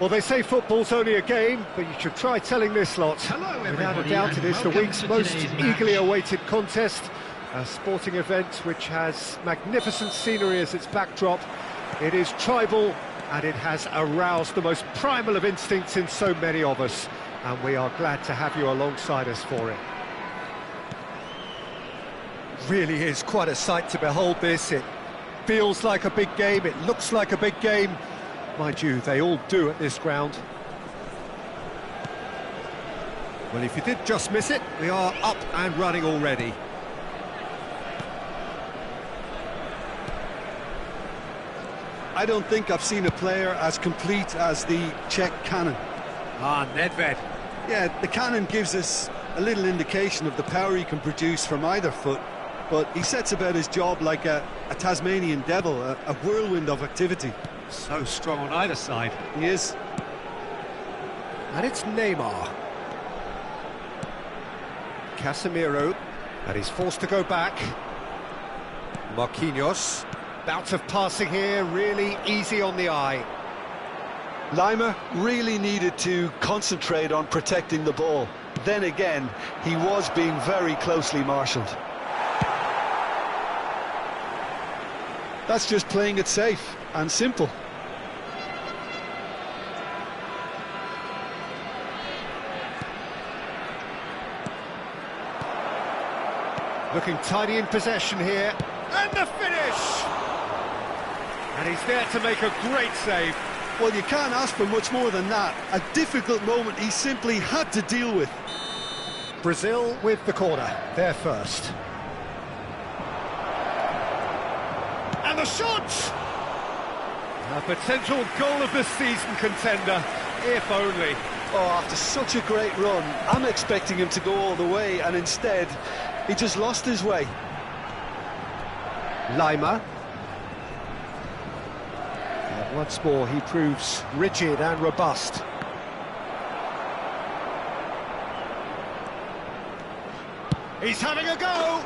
Well, they say football's only a game, but you should try telling this lot. Hello, Without a everybody, doubt, it and is the welcome week's to most today's eagerly match. awaited contest. A sporting event which has magnificent scenery as its backdrop. It is tribal, and it has aroused the most primal of instincts in so many of us. And we are glad to have you alongside us for it. Really is quite a sight to behold this. It feels like a big game, it looks like a big game. Mind you, they all do at this ground. Well, if you did just miss it, we are up and running already. I don't think I've seen a player as complete as the Czech cannon. Ah, Nedved. Yeah, the cannon gives us a little indication of the power he can produce from either foot, but he sets about his job like a Tasmanian devil, a whirlwind of activity. So strong on either side. He is. And it's Neymar. Casemiro, and he's forced to go back. Marquinhos. Bout of passing here, really easy on the eye. Lima really needed to concentrate on protecting the ball. Then again, he was being very closely marshalled. That's just playing it safe and simple. Looking tidy in possession here. And the finish! And he's there to make a great save. Well, you can't ask for much more than that. A difficult moment he simply had to deal with. Brazil with the corner, they're first. And the shot! A potential goal of the season contender, if only. Oh, after such a great run, I'm expecting him to go all the way, and instead, he just lost his way. Lima. And once more, he proves rigid and robust. He's having a go!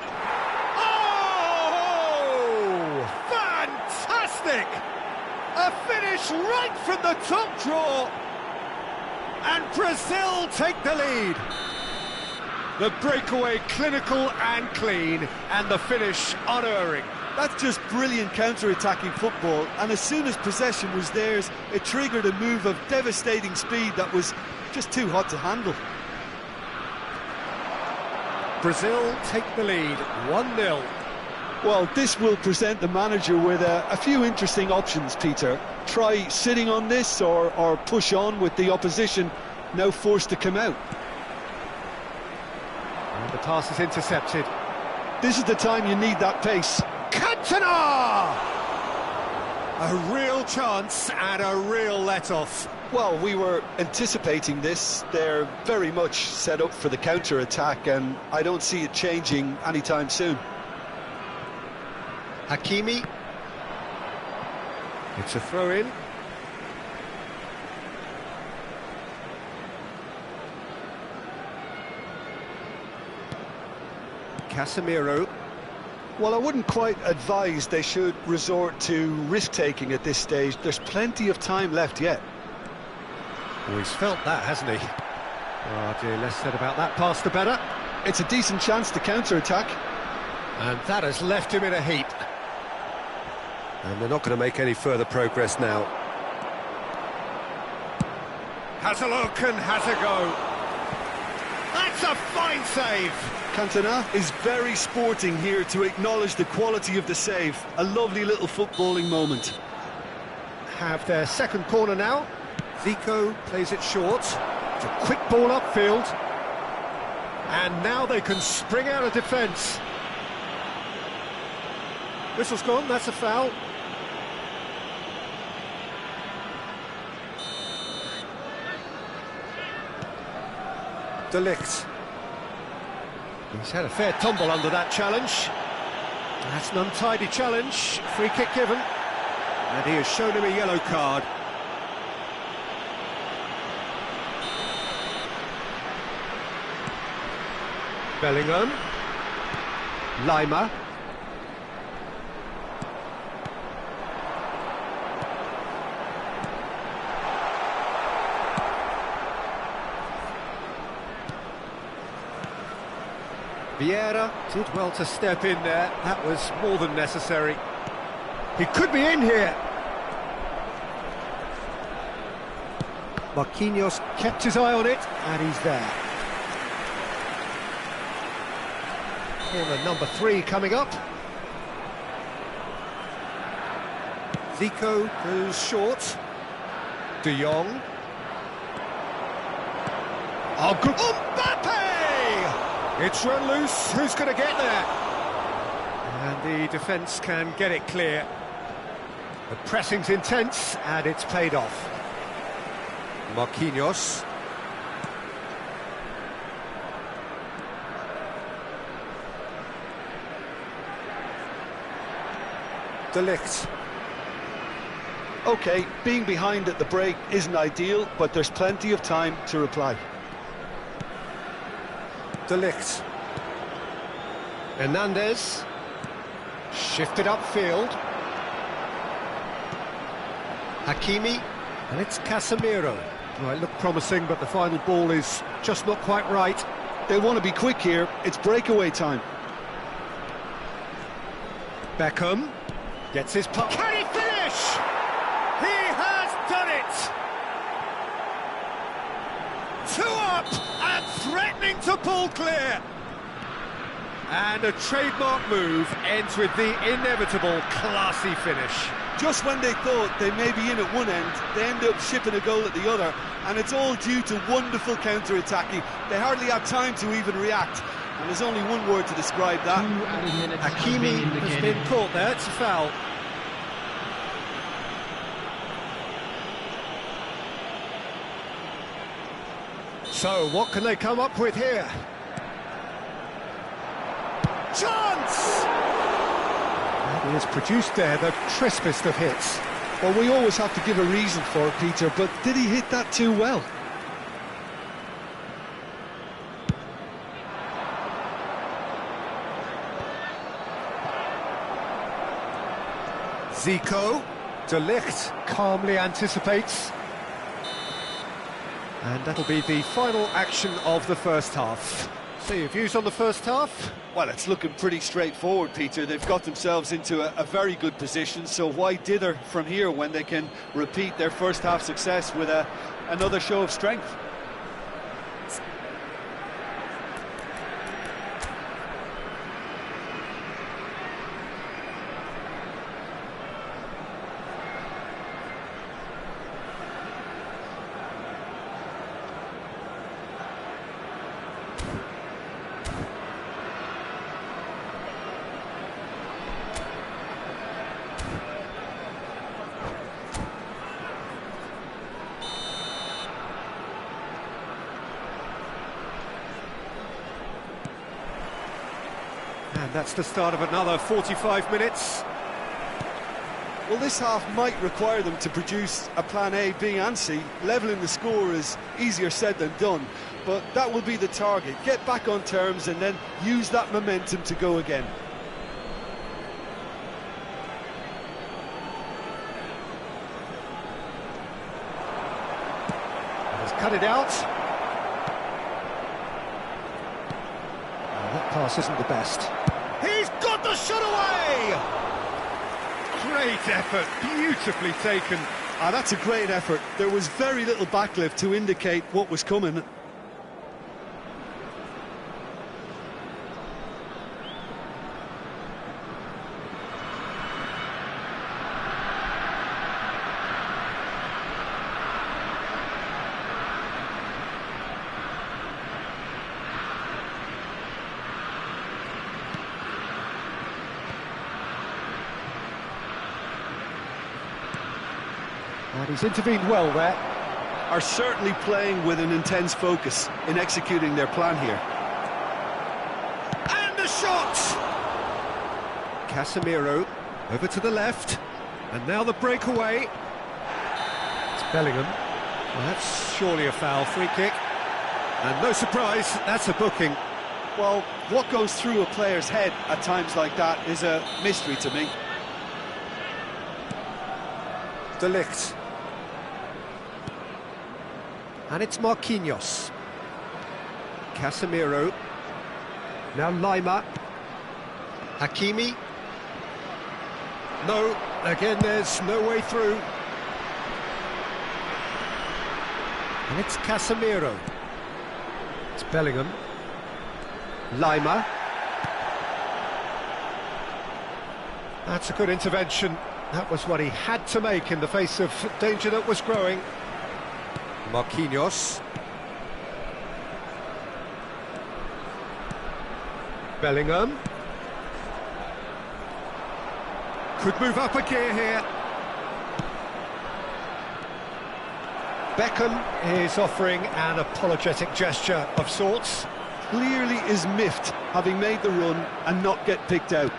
Oh! Fantastic! A finish right from the top draw! And Brazil take the lead. The breakaway clinical and clean, and the finish unerring. That's just brilliant counter-attacking football, and as soon as possession was theirs, it triggered a move of devastating speed that was just too hot to handle. Brazil take the lead, 1-0. Well, this will present the manager with a few interesting options, Peter. Try sitting on this or push on with the opposition now forced to come out. And the pass is intercepted. This is the time you need that pace. Cantona! A real chance and a real let-off. Well, we were anticipating this. They're very much set up for the counter-attack, and I don't see it changing anytime soon. Hakimi. It's a throw-in. Casemiro. Well, I wouldn't quite advise they should resort to risk-taking at this stage. There's plenty of time left yet. Oh, he's felt that, hasn't he? Oh dear, less said about that pass the better. It's a decent chance to counter-attack. And that has left him in a heap. And they're not going to make any further progress now. Has a look and has a go. That's a fine save. Cantona is very sporting here to acknowledge the quality of the save. A lovely little footballing moment. Have their second corner now. Zico plays it short. It's a quick ball upfield. And now they can spring out of defence. Whistle's gone, that's a foul. De Ligt. He's had a fair tumble under that challenge. That's an untidy challenge. Free kick given. And he has shown him a yellow card. Bellingham. Lima. Vieira did well to step in there. That was more than necessary. He could be in here. Marquinhos kept his eye on it, and he's there. Corner number 3 coming up. Zico goes short. De Jong. Oh, good. Mbappe! It's run loose. Who's going to get there? And the defence can get it clear. The pressing's intense, and it's paid off. Marquinhos. De Ligt. OK, being behind at the break isn't ideal, but there's plenty of time to reply. De Ligt. Hernandez. Shifted upfield. Hakimi. And it's Casemiro. Well, it looked promising, but the final ball is just not quite right. They want to be quick here. It's breakaway time. Beckham gets his puck. Can he finish? He has done it! 2 up and threatening to pull clear. And a trademark move ends with the inevitable classy finish. Just when they thought they may be in at one end, they end up shipping a goal at the other, and it's all due to wonderful counter-attacking. They hardly had time to even react, and there's only one word to describe that. Hakimi has been caught there, it's a foul. So, what can they come up with here? Chance! And he has produced there the crispest of hits. Well, we always have to give a reason for it, Peter, but did he hit that too well? Zico. De Ligt calmly anticipates. And that'll be the final action of the first half. So your views on the first half? Well, it's looking pretty straightforward, Peter. They've got themselves into a very good position, so why dither from here when they can repeat their first half success with another show of strength? And that's the start of another 45 minutes. Well, this half might require them to produce a plan A, B and C. Levelling the score is easier said than done, but that will be the target. Get back on terms and then use that momentum to go again. He's cut it out. That pass isn't the best. He's got the shot away! Great effort, beautifully taken. That's a great effort. There was very little backlift to indicate what was coming. And he's intervened well there. Are certainly playing with an intense focus in executing their plan here. And the shot! Casemiro over to the left. And now the breakaway. It's Bellingham. Well, that's surely a foul, free kick. And no surprise, that's a booking. Well, what goes through a player's head at times like that is a mystery to me. De Ligt. And it's Marquinhos. Casemiro. Now Lima. Hakimi. No, again there's no way through. And it's Casemiro. It's Bellingham. Lima. That's a good intervention. That was what he had to make in the face of danger that was growing. Marquinhos. Bellingham. Could move up a gear here. Beckham is offering an apologetic gesture of sorts. Clearly is miffed, having made the run and not get picked out.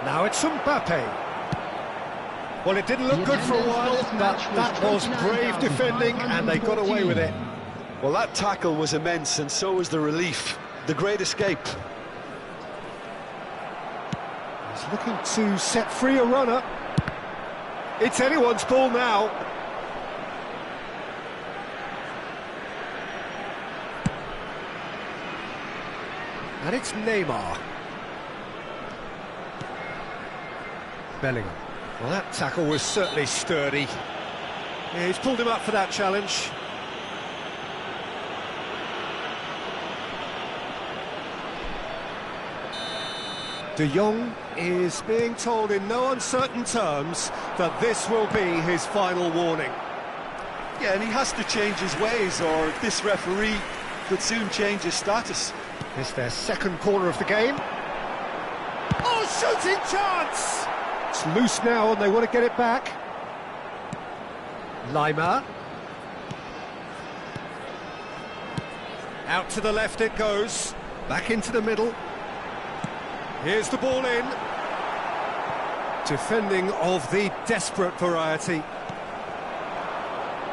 Now it's Mbappe. Well, it didn't look good for a while, but that was brave defending and they got away with it. Well, that tackle was immense, and so was the relief. The great escape. He's looking to set free a runner. It's anyone's ball now. And it's Neymar. Bellingham. Well, that tackle was certainly sturdy. Yeah, he's pulled him up for that challenge. De Jong is being told in no uncertain terms that this will be his final warning. Yeah, and he has to change his ways, or this referee could soon change his status. It's their second corner of the game. Oh, shooting chance! It's loose now and they want to get it back. Lima. Out to the left it goes. Back into the middle. Here's the ball in. Defending of the desperate variety.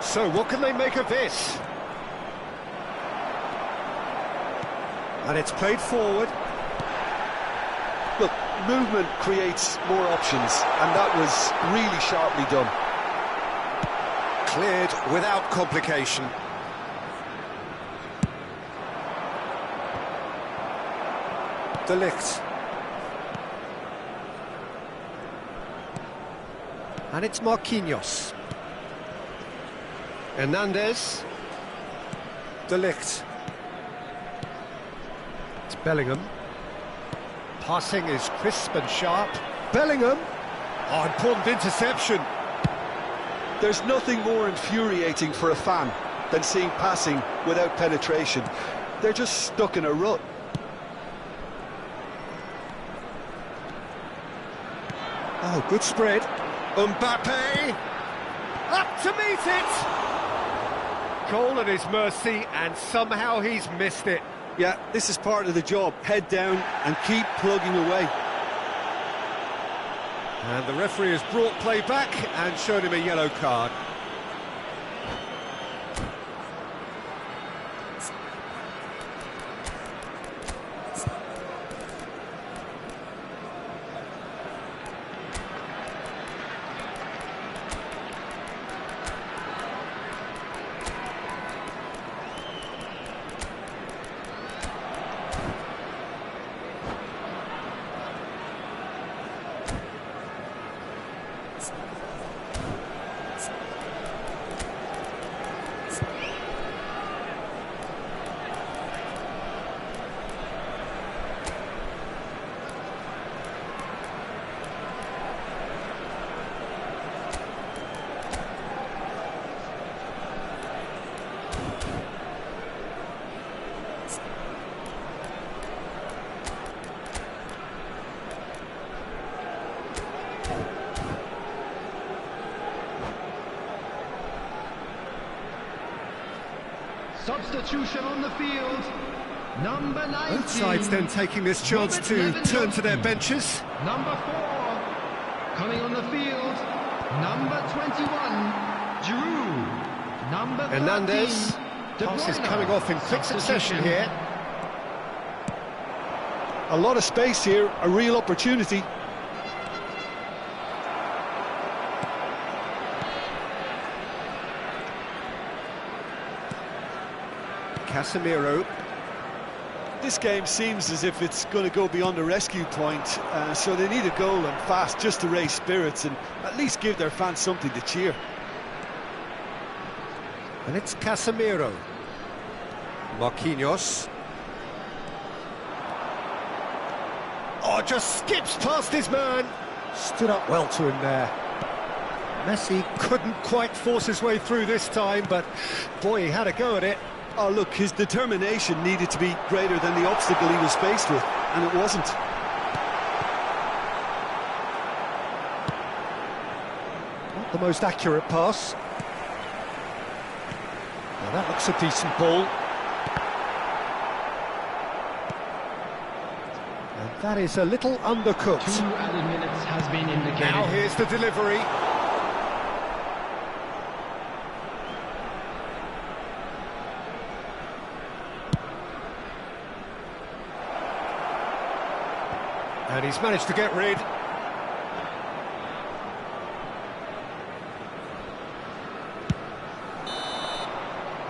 So what can they make of this? And it's played forward. Look, movement creates more options, and that was really sharply done. Cleared without complication. De Ligt. And it's Marquinhos. Hernandez. De Ligt. It's Bellingham. Passing is crisp and sharp. Bellingham. Oh, important interception. There's nothing more infuriating for a fan than seeing passing without penetration. They're just stuck in a rut. Oh, good spread. Mbappe. Up to meet it. Goal at his mercy, and somehow he's missed it. Yeah, this is part of the job. Head down and keep plugging away. And the referee has brought play back and showed him a yellow card. Substitution on the field, number 19. Both sides then taking this chance to turn to their benches. Number 4, coming on the field, number 21, Giroud. Number 13, Hernandez. De Pass is Bruyne. coming off in quick succession here. A lot of space here, a real opportunity. Casemiro. This game seems as if it's going to go beyond the rescue point, so they need a goal and fast just to raise spirits and at least give their fans something to cheer. And it's Casemiro. Marquinhos. Oh, just skips past his man. Stood up well to him there. Messi couldn't quite force his way through this time, but boy, he had a go at it. Oh, look, his determination needed to be greater than the obstacle he was faced with, and it wasn't. Not the most accurate pass. Now that looks a decent ball. And that is a little undercooked. 2 added minutes has been indicated. Now here's the delivery. And he's managed to get rid.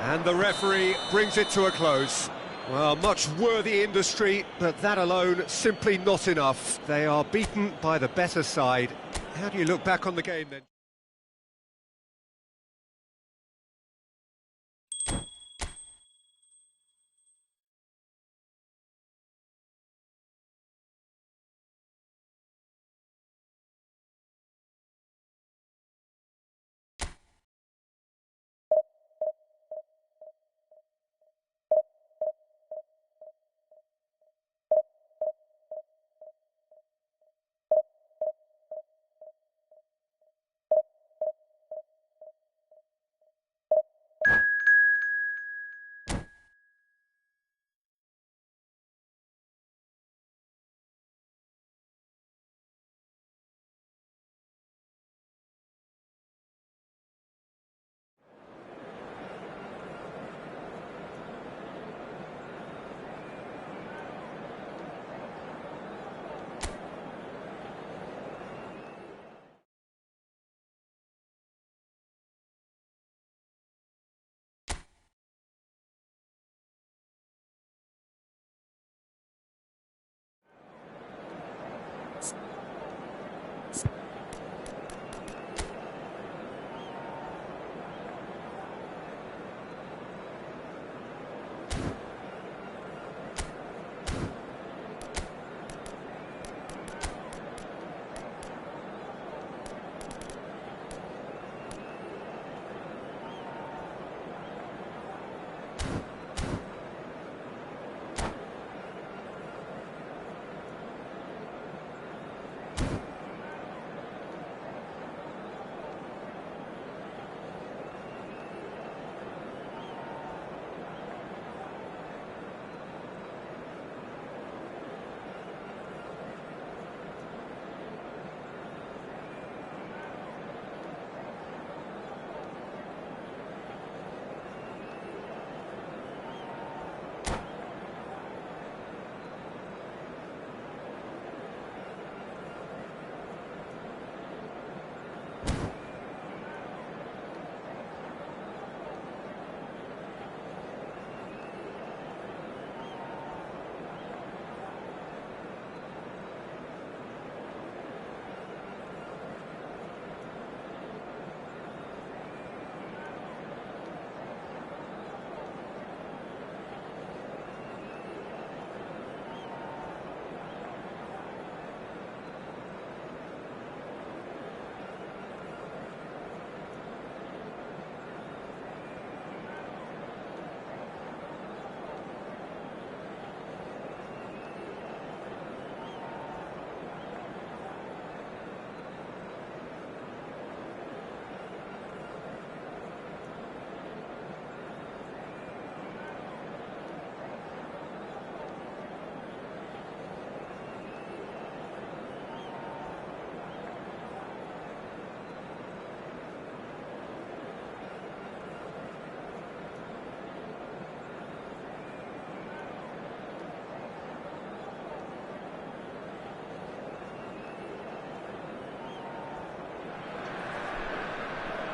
And the referee brings it to a close. Well, much worthy industry, but that alone simply not enough. They are beaten by the better side. How do you look back on the game then?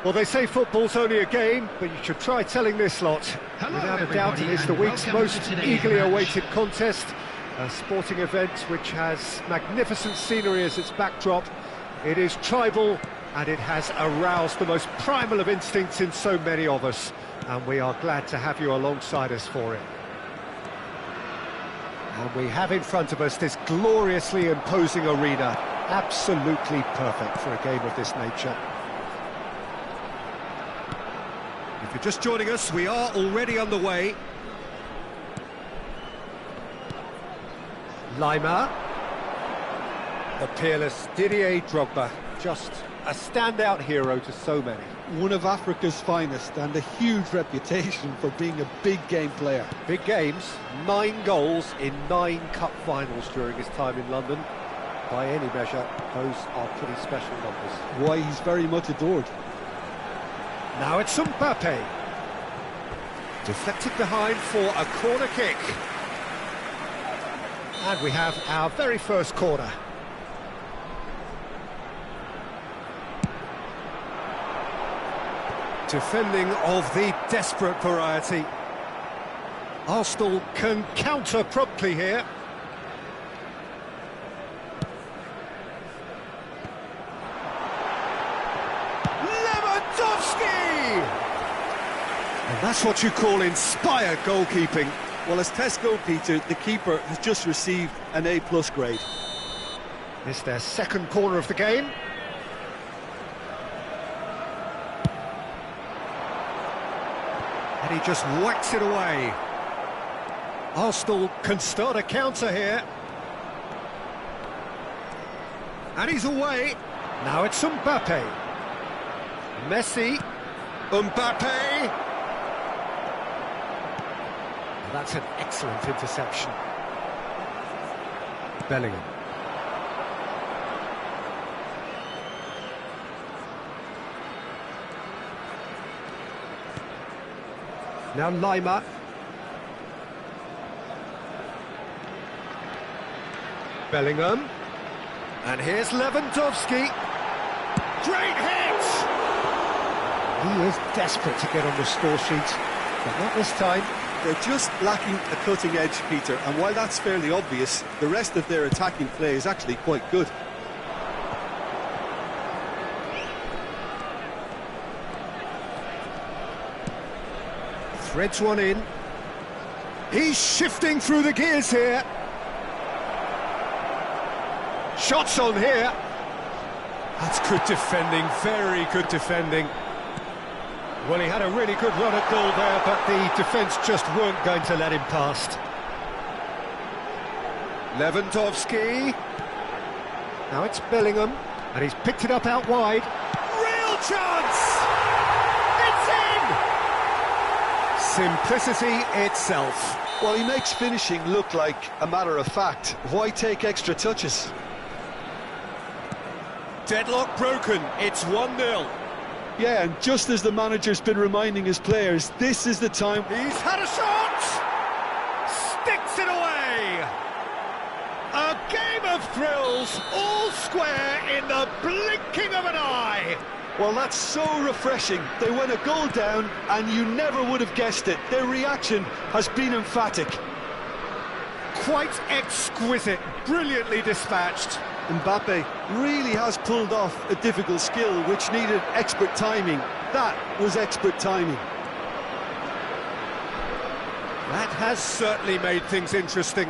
Well, they say football's only a game, but you should try telling this lot. Hello, Without a doubt, it everybody, is the and week's welcome most to today's eagerly match. awaited contest. A sporting event which has magnificent scenery as its backdrop. It is tribal, and it has aroused the most primal of instincts in so many of us. And we are glad to have you alongside us for it. And we have in front of us this gloriously imposing arena. Absolutely perfect for a game of this nature. If you're just joining us, we are already underway. Lima. The peerless Didier Drogba. Just a standout hero to so many. One of Africa's finest and a huge reputation for being a big game player. Big games, 9 goals in 9 cup finals during his time in London. By any measure, those are pretty special numbers. Why, he's very much adored. Now it's Mbappe. Deflected behind for a corner kick. And we have our very first corner. Defending of the desperate variety. Arsenal can counter promptly here. And that's what you call inspired goalkeeping. Well, as test goalkeeper, the keeper has just received an A+ grade. It's their second corner of the game. And he just whacks it away. Arsenal can start a counter here. And he's away. Now it's Mbappe. Messi. Mbappe. That's an excellent interception. Bellingham. Now Lima. Bellingham. And here's Lewandowski. Great hit! He is desperate to get on the score sheet, but not this time. They're just lacking a cutting edge, Peter, and while that's fairly obvious, the rest of their attacking play is actually quite good. Threads one in. He's shifting through the gears here. Shots on here. That's good defending, very good defending. Well, he had a really good run at goal there, but the defence just weren't going to let him past. Lewandowski. Now it's Bellingham, and he's picked it up out wide. Real chance! It's in! Simplicity itself. Well, he makes finishing look like a matter of fact. Why take extra touches? Deadlock broken, it's 1-0. Yeah, and just as the manager's been reminding his players, this is the time. He's had a shot! Sticks it away! A game of thrills, all square in the blinking of an eye! Well, that's so refreshing. They went a goal down, and you never would have guessed it. Their reaction has been emphatic. Quite exquisite, brilliantly dispatched. Mbappe really has pulled off a difficult skill which needed expert timing. That was expert timing. That has certainly made things interesting.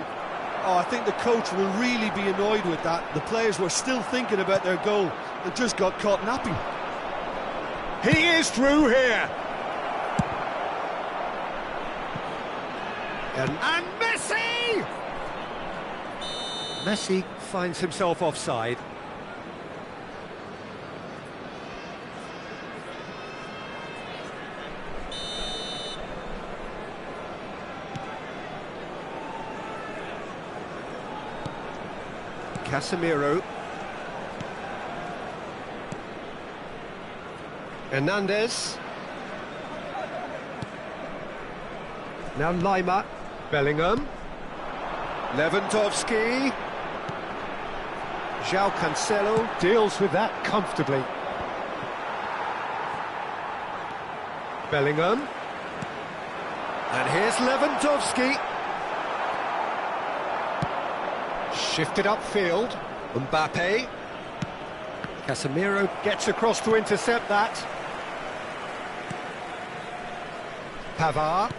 Oh, I think the coach will really be annoyed with that. The players were still thinking about their goal and just got caught napping. He is through here. And Messi! Messi finds himself offside. Casemiro. Hernandez. Now Lima. Bellingham. Lewandowski. João Cancelo deals with that comfortably. Bellingham. And here's Lewandowski. Shifted upfield. Mbappe. Casemiro gets across to intercept that. Pavard.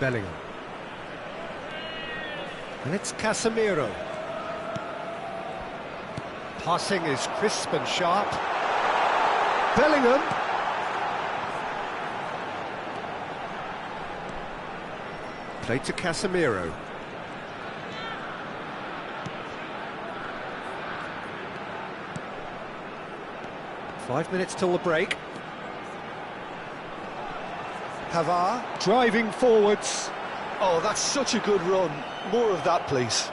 Bellingham. And it's Casemiro. Passing is crisp and sharp. Bellingham. Played to Casemiro. Five minutes till the break. Pavard. Driving forwards. Oh, that's such a good run. More of that, please.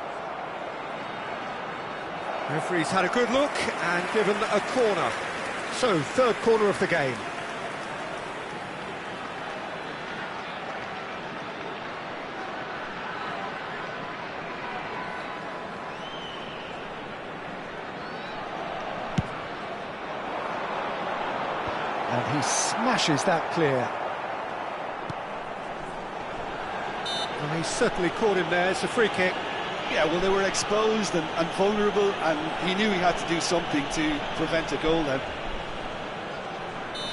Referee's had a good look and given a corner. So, third corner of the game. And he smashes that clear. And he's certainly caught him there. It's a free kick. Yeah, well, they were exposed and vulnerable, and he knew he had to do something to prevent a goal then.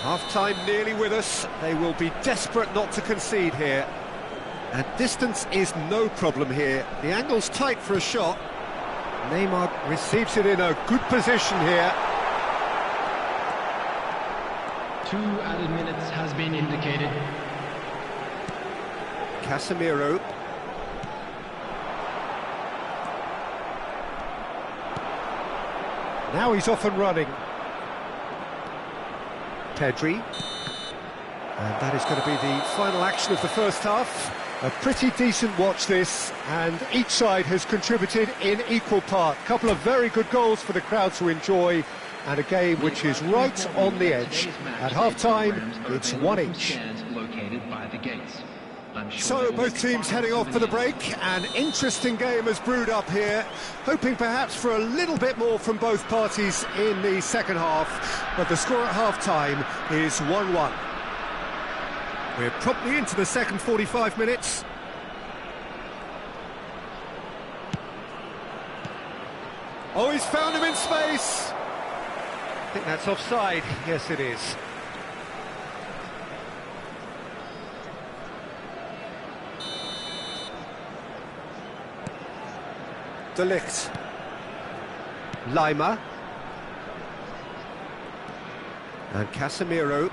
Half-time nearly with us. They will be desperate not to concede here. And distance is no problem here. The angle's tight for a shot. Neymar receives it in a good position here. 2 added minutes has been indicated. Casemiro. Now he's off and running. Pedri. And that is going to be the final action of the first half. A pretty decent watch this, and each side has contributed in equal part. A couple of very good goals for the crowd to enjoy, and a game which is right on the edge. At half-time, it's one each. So both teams heading off for the break. An interesting game has brewed up here, hoping perhaps for a little bit more from both parties in the second half, but the score at half-time is 1-1. We're promptly into the second 45 minutes. Oh, he's found him in space. I think that's offside. Yes, it is. De Ligt. Lima. And Casemiro.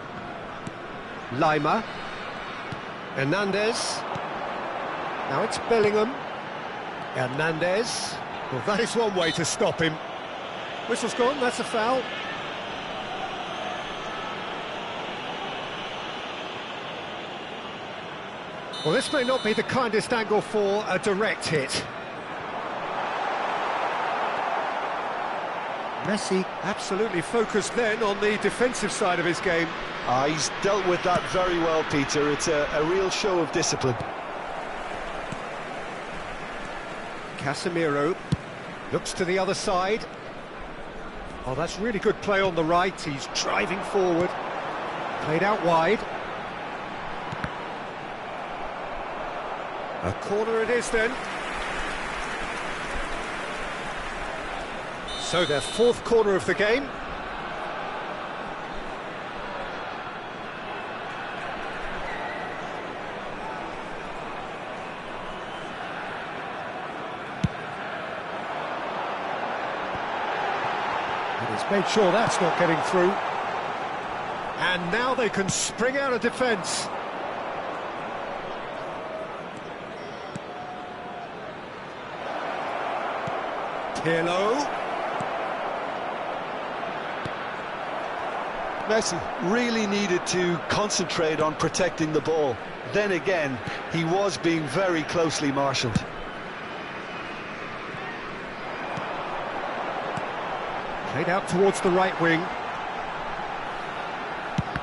Lima. Hernandez. Now it's Bellingham. Hernandez. Well, that is one way to stop him. Whistle's gone, that's a foul. Well, this may not be the kindest angle for a direct hit. Messi absolutely focused then on the defensive side of his game. He's dealt with that very well, Peter. It's a real show of discipline. Casemiro looks to the other side. Oh, that's really good play on the right. He's driving forward. Played out wide. A corner it is then. So their fourth corner of the game. And he's made sure that's not getting through. And now they can spring out of defence. Pirlo. Messi really needed to concentrate on protecting the ball. Then again, he was being very closely marshalled. Played out towards the right wing.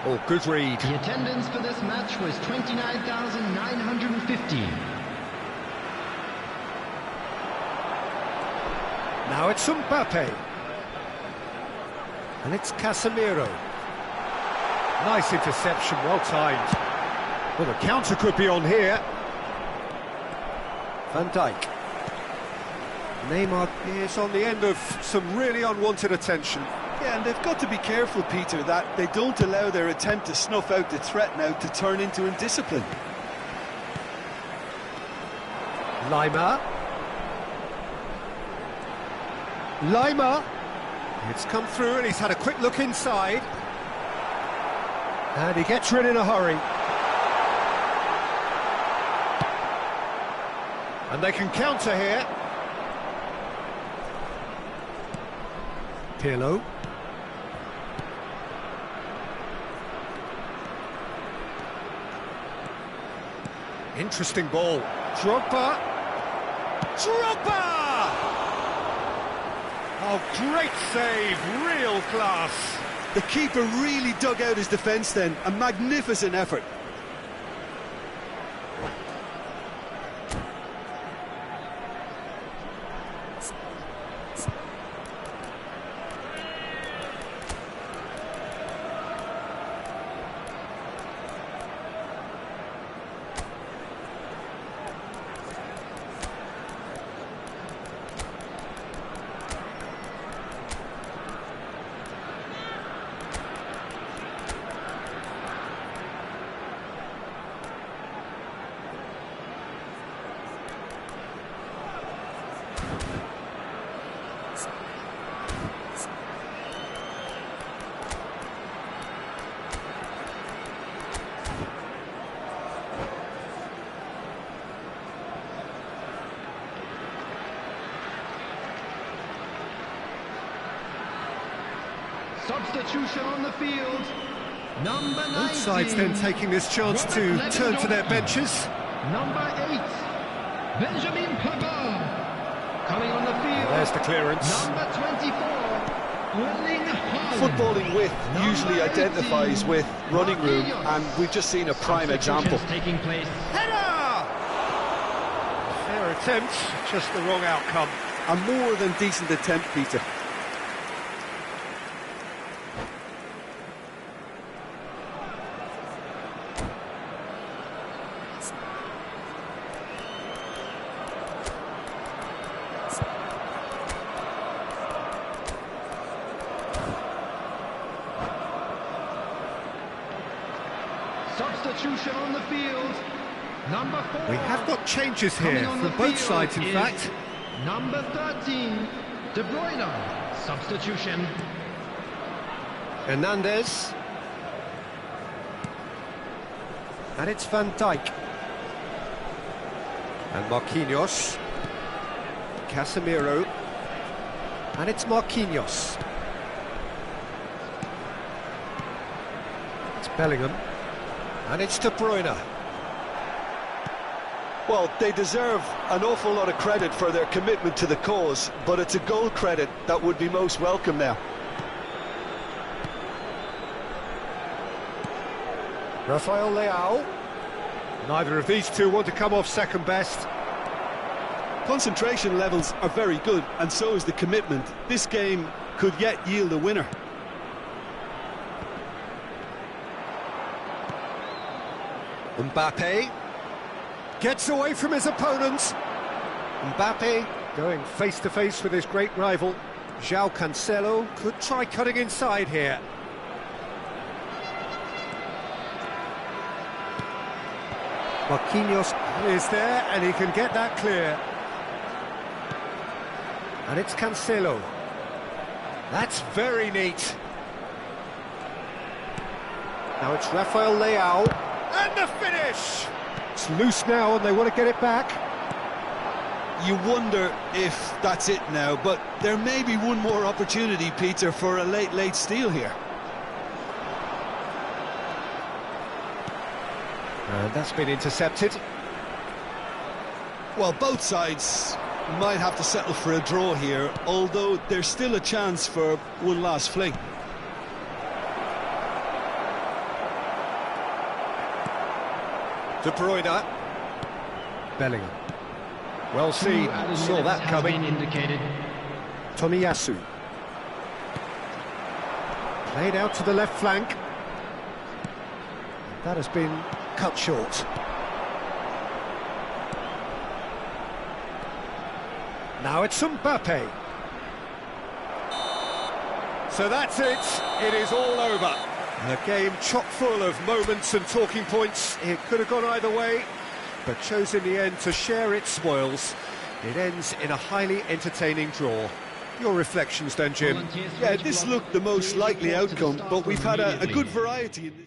Oh, good read. The attendance for this match was 29,950. Now it's Mbappe. And it's Casemiro. Nice interception, well timed. Well, the counter could be on here. Van Dijk. Neymar is on the end of some really unwanted attention. Yeah, and they've got to be careful, Peter, that they don't allow their attempt to snuff out the threat now to turn into indiscipline. Lima. It's come through and he's had a quick look inside. And he gets rid in a hurry. And they can counter here. Pirlo. Interesting ball. Drogba. Oh, great save, real class. The keeper really dug out his defence then, a magnificent effort. Substitution on the field. Number 19. Both sides then taking this chance to turn to their benches. Number 8, Benjamin Pavard. Coming on the field. There's the clearance. Number 24, Erling Haaland. Footballing width usually identifies with running room, and we've just seen a prime example. Taking place. Header! Fair attempt, just the wrong outcome. A more than decent attempt, Peter. Substitution on the field. Number 4. We have got changes here from both sides, in fact. Number 13, De Bruyne. Substitution. Hernandez. And it's Van Dijk. And Marquinhos. Casemiro. And it's Marquinhos. It's Bellingham. And it's De Bruyne. Well, they deserve an awful lot of credit for their commitment to the cause, but it's a goal credit that would be most welcome now. Rafael Leao. Neither of these two want to come off second best. Concentration levels are very good, and so is the commitment. This game could yet yield a winner. Mbappe gets away from his opponent. Mbappe going face-to-face with his great rival. João Cancelo could try cutting inside here. Marquinhos is there and he can get that clear. And it's Cancelo. That's very neat. Now it's Rafael Leao. And the finish! It's loose now and they want to get it back. You wonder if that's it now, but there may be one more opportunity, Peter, for a late steal here. And that's been intercepted. Well, both sides might have to settle for a draw here, although there's still a chance for one last fling. De Bruyne. Bellingham. Well seen, saw that coming. Indicated. Tomiyasu. Played out to the left flank. That has been cut short. Now it's Mbappe. So that's it. It is all over. A game chock full of moments and talking points. It could have gone either way, but chose in the end to share its spoils. It ends in a highly entertaining draw. Your reflections then, Jim? Yeah, this looked the most likely outcome, but we've had a good variety in this.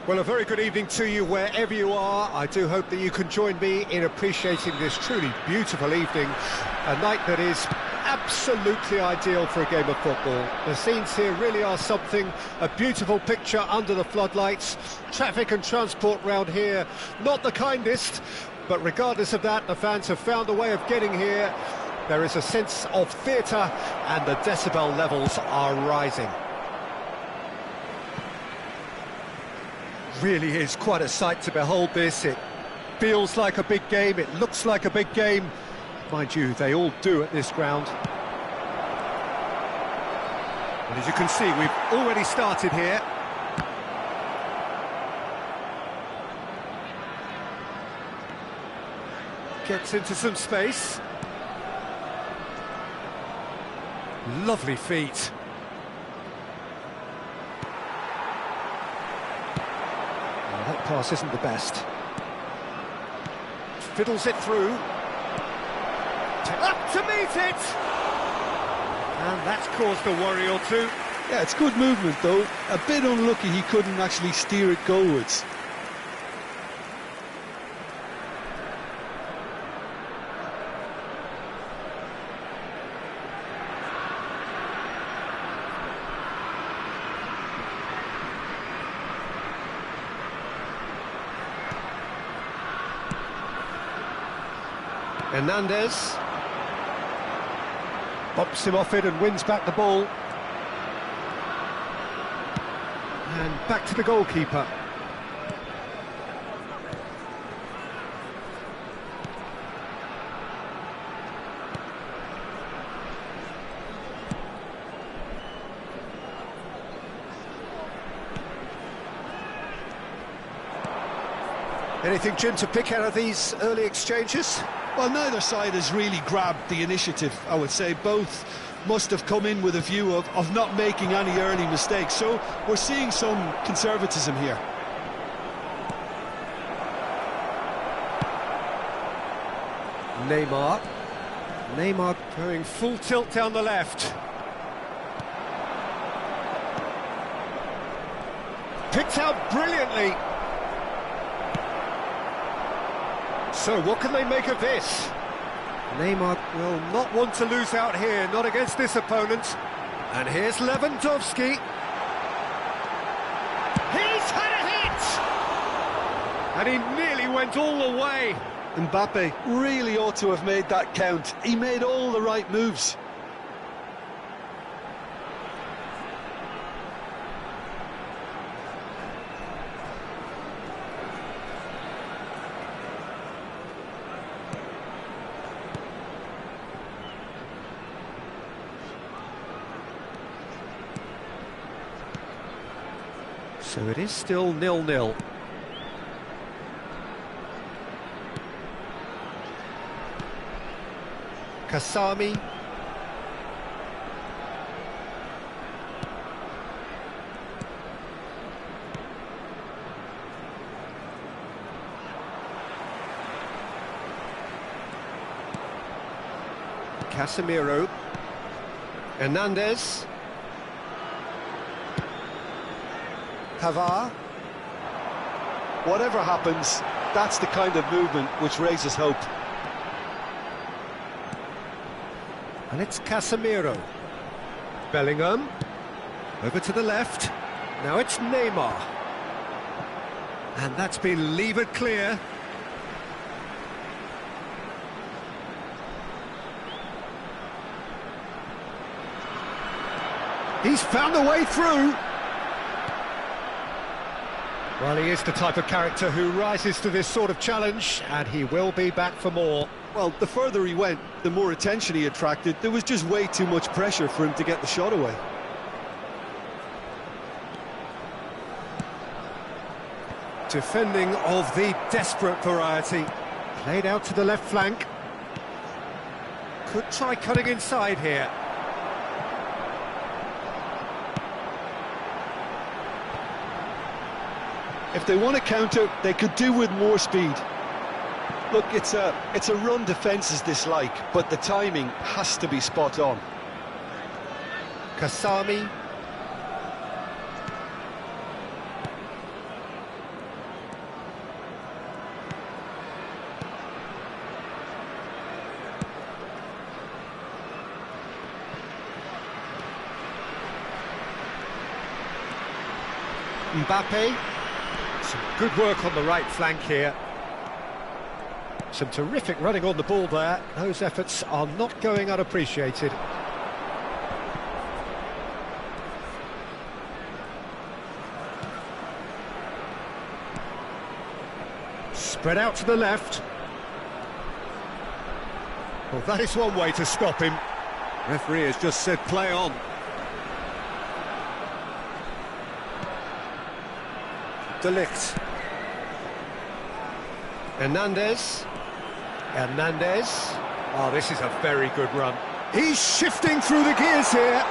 Well, a very good evening to you wherever you are. I do hope that you can join me in appreciating this truly beautiful evening, a night that is absolutely ideal for a game of football. The scenes here really are something, a beautiful picture under the floodlights. Traffic and transport round here, not the kindest, but regardless of that, the fans have found a way of getting here. There is a sense of theatre and the decibel levels are rising. Really is quite a sight to behold this. It feels like a big game, it looks like a big game. Mind you, they all do at this ground. And as you can see, we've already started here. Gets into some space. Lovely feet. That pass isn't the best. Fiddles it through. Up to meet it! And that's caused a worry or two. Yeah, it's good movement though. A bit unlucky he couldn't actually steer it goalwards. Hernandez bumps him off it and wins back the ball. And back to the goalkeeper. Anything, Jim, to pick out of these early exchanges? Well, neither side has really grabbed the initiative, I would say. Both must have come in with a view of not making any early mistakes. So we're seeing some conservatism here. Neymar. Neymar going full tilt down the left. Picked out brilliantly. So what can they make of this? Neymar will not want to lose out here, not against this opponent. And here's Lewandowski. He's had a hit! And he nearly went all the way. Mbappe really ought to have made that count. He made all the right moves. So it is still 0-0. Kasami. Casemiro. Hernandez. Pavard. Whatever happens, that's the kind of movement which raises hope. And it's Casemiro. Bellingham. Over to the left. Now it's Neymar. And that's been levered clear. He's found a way through. Well, he is the type of character who rises to this sort of challenge, and he will be back for more. Well, the further he went, the more attention he attracted. There was just way too much pressure for him to get the shot away. Defending of the desperate variety. Played out to the left flank. Could try cutting inside here. If they want to counter, they could do with more speed. Look, it's a run defence's dislike, but the timing has to be spot on. Kasami. Mbappe. Some good work on the right flank here. Some terrific running on the ball there. Those efforts are not going unappreciated. Spread out to the left. Well, that is one way to stop him. Referee has just said play on. De Ligt. Hernandez. Hernandez. Oh, this is a very good run. He's shifting through the gears here.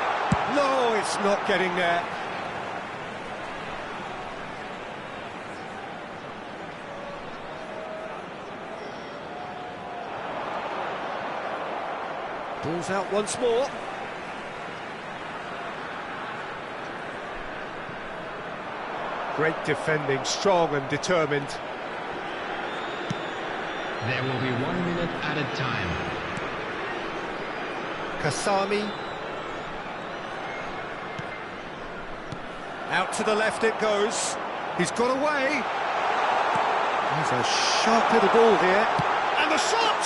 No, it's not getting there. Ball's out once more. Great defending, strong and determined. There will be 1 minute added time. Kasami. Out to the left it goes. He's got away. He's a sharp little ball here. And the shot!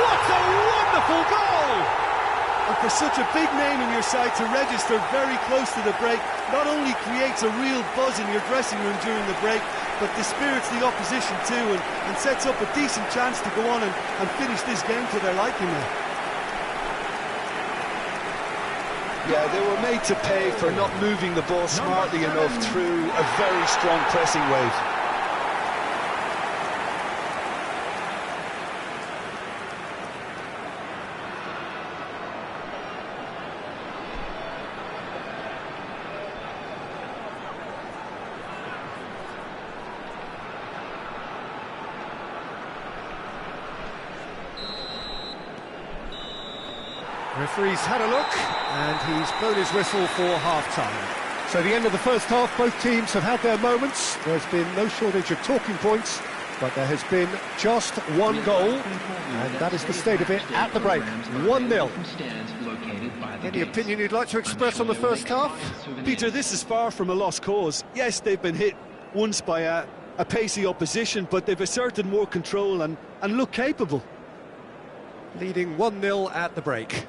What a wonderful goal! And for such a big name in your side to register very close to the break, not only creates a real buzz in your dressing room during the break, but dispirits the opposition too, and sets up a decent chance to go on and finish this game to their liking now. Yeah, they were made to pay for not moving the ball smartly enough through a very strong pressing wave. Referee's had a look, and he's blown his whistle for half-time. So the end of the first half, both teams have had their moments. There's been no shortage of talking points, but there has been just one goal, and that is the state of it at the break. 1-0. Any opinion you'd like to express on the first half? Peter, this is far from a lost cause. Yes, they've been hit once by a pacey opposition, but they've asserted more control and look capable. Leading 1-0 at the break.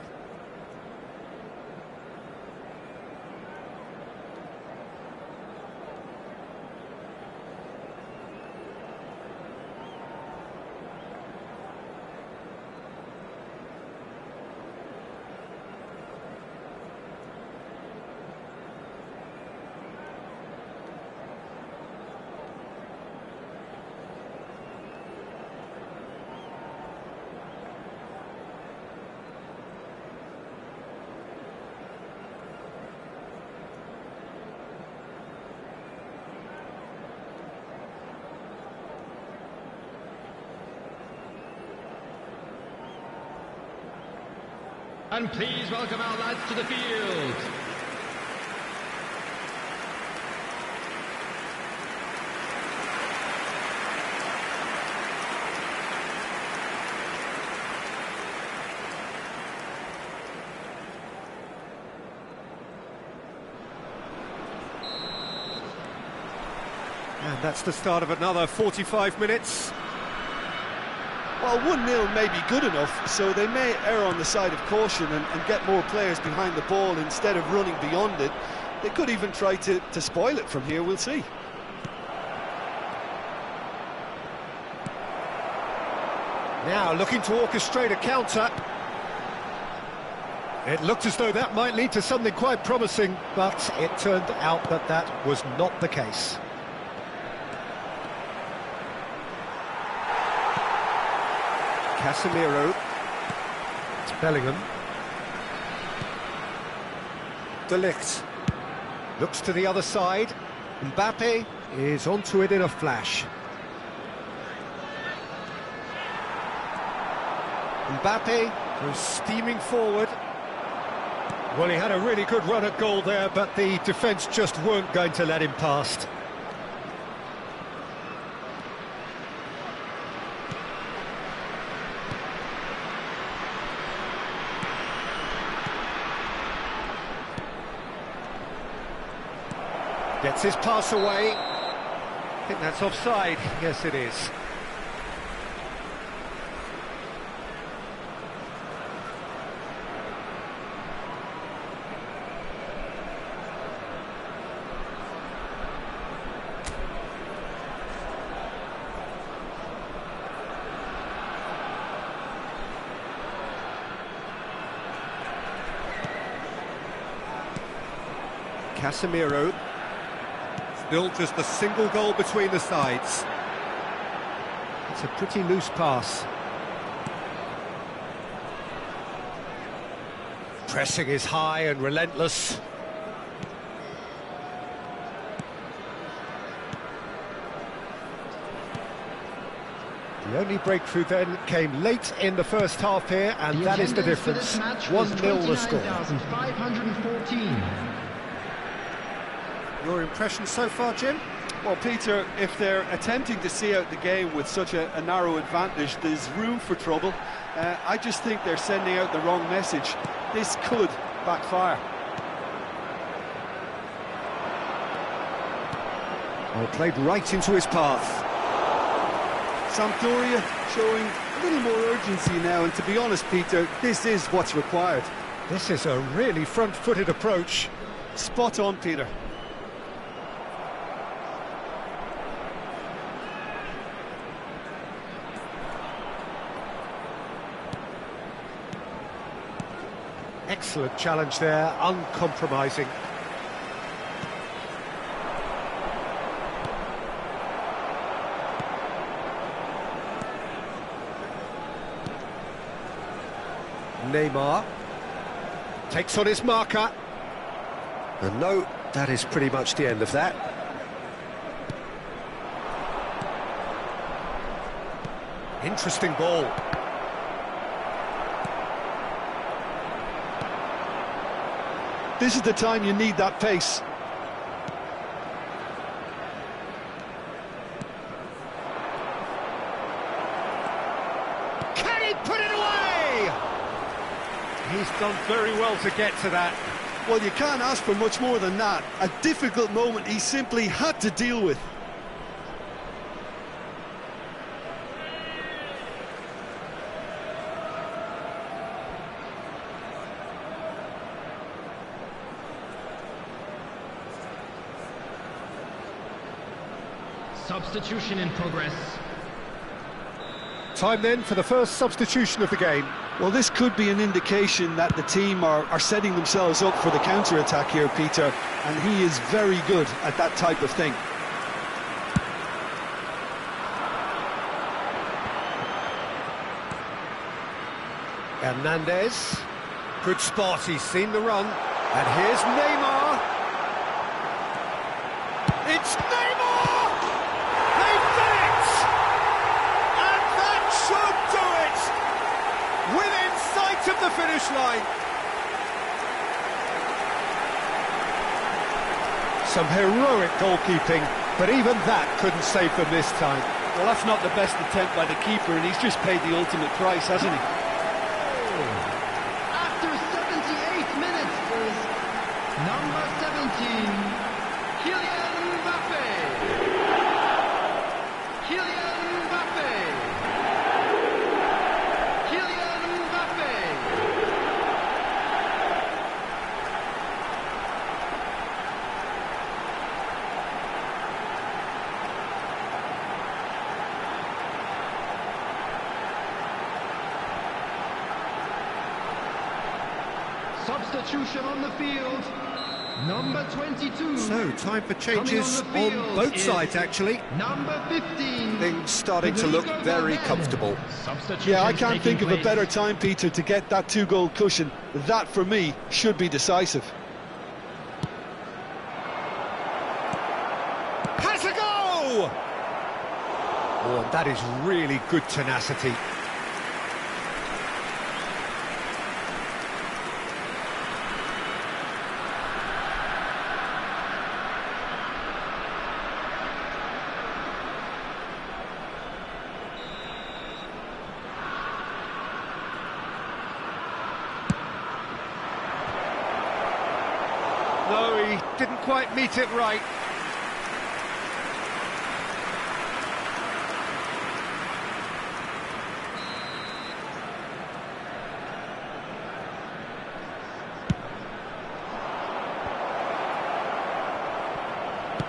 And please welcome our lads to the field. And that's the start of another 45 minutes. Well, 1-0 may be good enough, so they may err on the side of caution and get more players behind the ball instead of running beyond it. They could even try to spoil it from here, we'll see. Now looking to orchestrate a counter. It looked as though that might lead to something quite promising, but it turned out that that was not the case. Casemiro. It's Bellingham. De Ligt. Looks to the other side. Mbappe is onto it in a flash. Mbappe was steaming forward. Well, he had a really good run at goal there, but the defence just weren't going to let him past. Gets his pass away. I think that's offside. Yes, it is. Casemiro. Still just a single goal between the sides. It's a pretty loose pass. Pressing is high and relentless. The only breakthrough then came late in the first half here, and that is the difference. 1-0 the score. 514. Your impression so far, Jim? Well, Peter, if they're attempting to see out the game with such a narrow advantage, there's room for trouble. I just think they're sending out the wrong message. This could backfire. Well, played right into his path. Sampdoria showing a little more urgency now, and to be honest, Peter, this is what's required. This is a really front-footed approach. Spot on, Peter. Excellent challenge there, uncompromising. Neymar takes on his marker. And no, that is pretty much the end of that. Interesting ball. This is the time you need that pace. Can he put it away? He's done very well to get to that. Well, you can't ask for much more than that. A difficult moment he simply had to deal with. Substitution in progress. Time then for the first substitution of the game. Well, this could be an indication that the team are setting themselves up for the counter-attack here, Peter, and he is very good at that type of thing. Hernandez. Good spot, he's seen the run. And here's Neymar. It's Neymar! They've done it! And that should do it! Within sight of the finish line. Some heroic goalkeeping, but even that couldn't save them this time. Well, that's not the best attempt by the keeper, and he's just paid the ultimate price, hasn't he? After 78 minutes is number 17, Kylian Mbappe. Kylian Mbappe. Kylian Mbappe. Substitution on the field, number 22. So, time for changes Coming on the on field both is sides, actually. Number 15. Things starting to look very comfortable. Yeah, I can't think of a better time, Peter, to get that two-goal cushion. That, for me, should be decisive. Has a go! Oh, and that is really good tenacity. No, he didn't quite meet it right.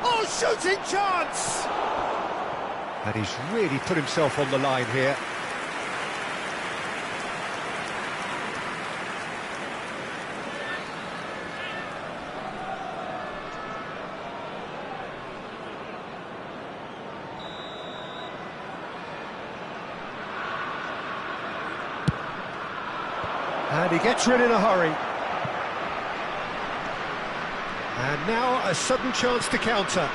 Oh, shooting chance! And he's really put himself on the line here. And he gets rid in a hurry. And now a sudden chance to counter.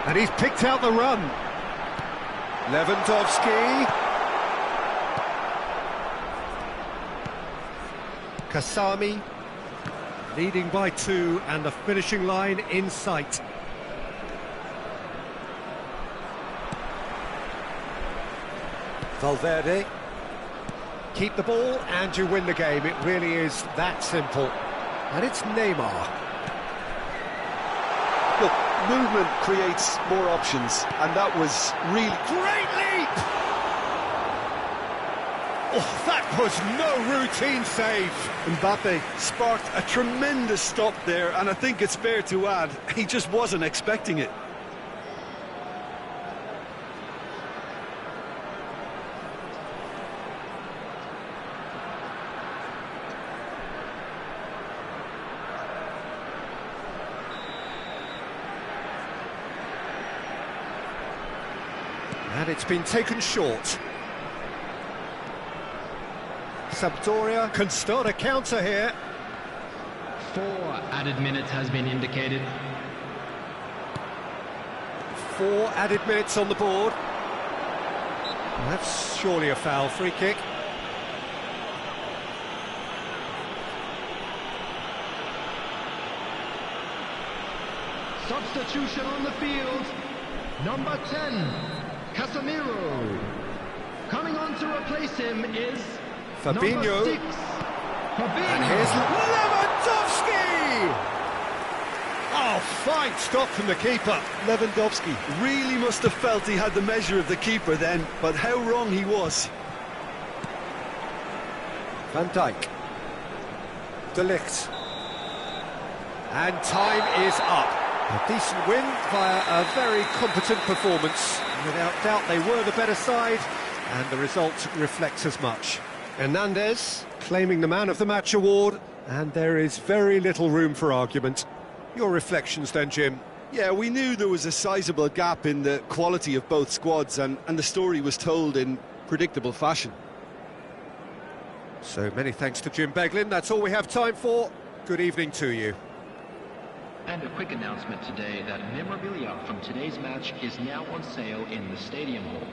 And he's picked out the run. Lewandowski. Kasami. Leading by 2 and the finishing line in sight. Valverde. Keep the ball and you win the game. It really is that simple. And it's Neymar. Look, movement creates more options, and that was really... Great leap! Oh, that was no routine save. Mbappe sparked a tremendous stop there, and I think it's fair to add, he just wasn't expecting it. And it's been taken short. Sampdoria can start a counter here. 4 added minutes has been indicated. 4 added minutes on the board. Well, that's surely a foul. Free kick. Substitution on the field, number 10, Casemiro. Coming on to replace him is Fabinho. number 6, Fabinho. And here's Lewandowski! Oh, fine stop from the keeper. Lewandowski really must have felt he had the measure of the keeper then, but how wrong he was. Van Dijk. De Ligt. And time is up. A decent win via a very competent performance. Without doubt, they were the better side, and the result reflects as much. Hernandez claiming the Man of the Match award, and there is very little room for argument. Your reflections then, Jim? Yeah, we knew there was a sizable gap in the quality of both squads, and the story was told in predictable fashion. So many thanks to Jim Beglin. That's all we have time for. Good evening to you. And a quick announcement today that memorabilia from today's match is now on sale in the Stadium Hall.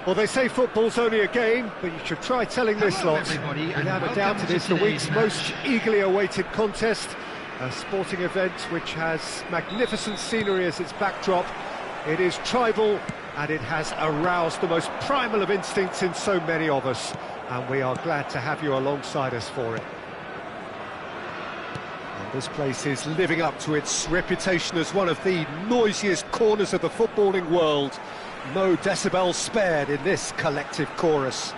Well, they say football's only a game, but you should try telling this Hello, lot. everybody, and Without a welcome doubt, it to is the week's today's most eagerly awaited contest. A sporting event which has magnificent scenery as its backdrop. It is tribal, and it has aroused the most primal of instincts in so many of us. And we are glad to have you alongside us for it. And this place is living up to its reputation as one of the noisiest corners of the footballing world. No decibels spared in this collective chorus.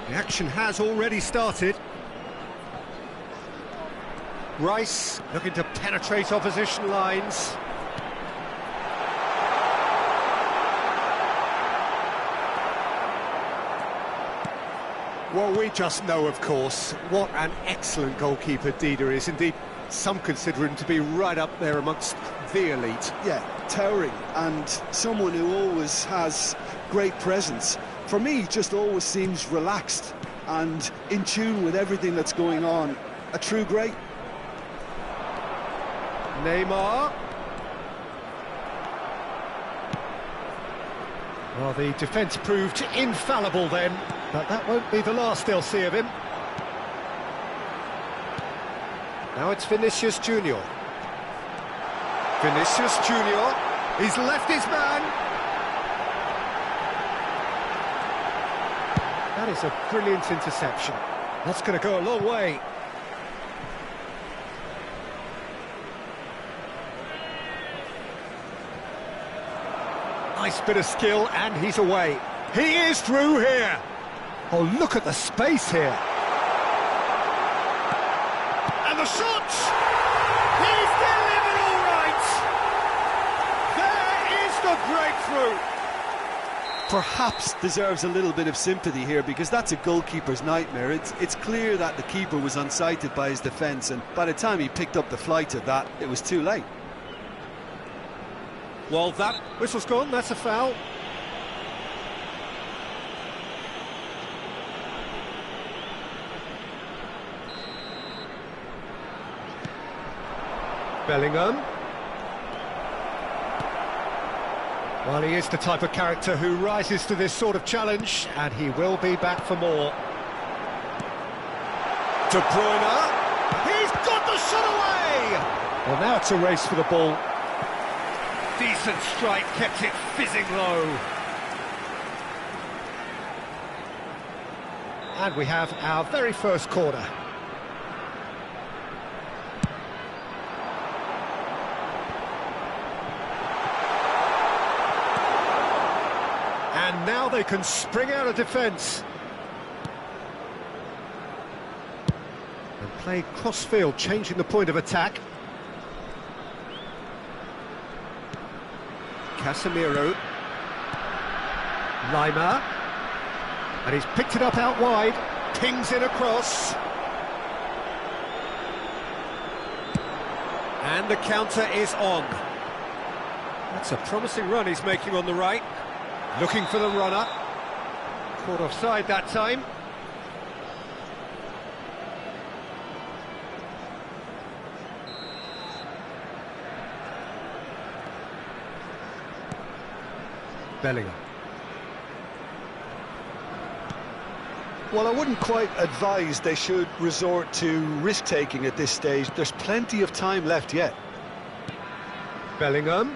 The action has already started. Rice looking to penetrate opposition lines. Well, we just know, of course, what an excellent goalkeeper Dida is. Indeed, some consider him to be right up there amongst the elite. Yeah, towering, and someone who always has great presence. For me, just always seems relaxed and in tune with everything that's going on. A true great. Neymar. Well, the defence proved infallible then, but that won't be the last they'll see of him. Now it's Vinicius Junior. Vinicius Junior, he's left his man. That is a brilliant interception. That's going to go a long way. Nice bit of skill, and he's away. He is through here. Oh, look at the space here. And the shot! He's delivered all right! There is the breakthrough! Perhaps deserves a little bit of sympathy here, because that's a goalkeeper's nightmare. It's clear that the keeper was unsighted by his defence, and by the time he picked up the flight of that, it was too late. Well, that whistle's gone, that's a foul. Bellingham. Well, he is the type of character who rises to this sort of challenge, and he will be back for more. De Bruyne. He's got the shot away! Well, now it's a race for the ball. Decent strike, kept it fizzing low. And we have our very first corner. And now they can spring out of defence. And play cross-field, changing the point of attack. Casemiro. Lima. And he's picked it up out wide. Pings in across. And the counter is on. That's a promising run he's making on the right. Looking for the runner. Caught offside that time. Bellingham. Well, I wouldn't quite advise they should resort to risk-taking at this stage. There's plenty of time left yet. Bellingham.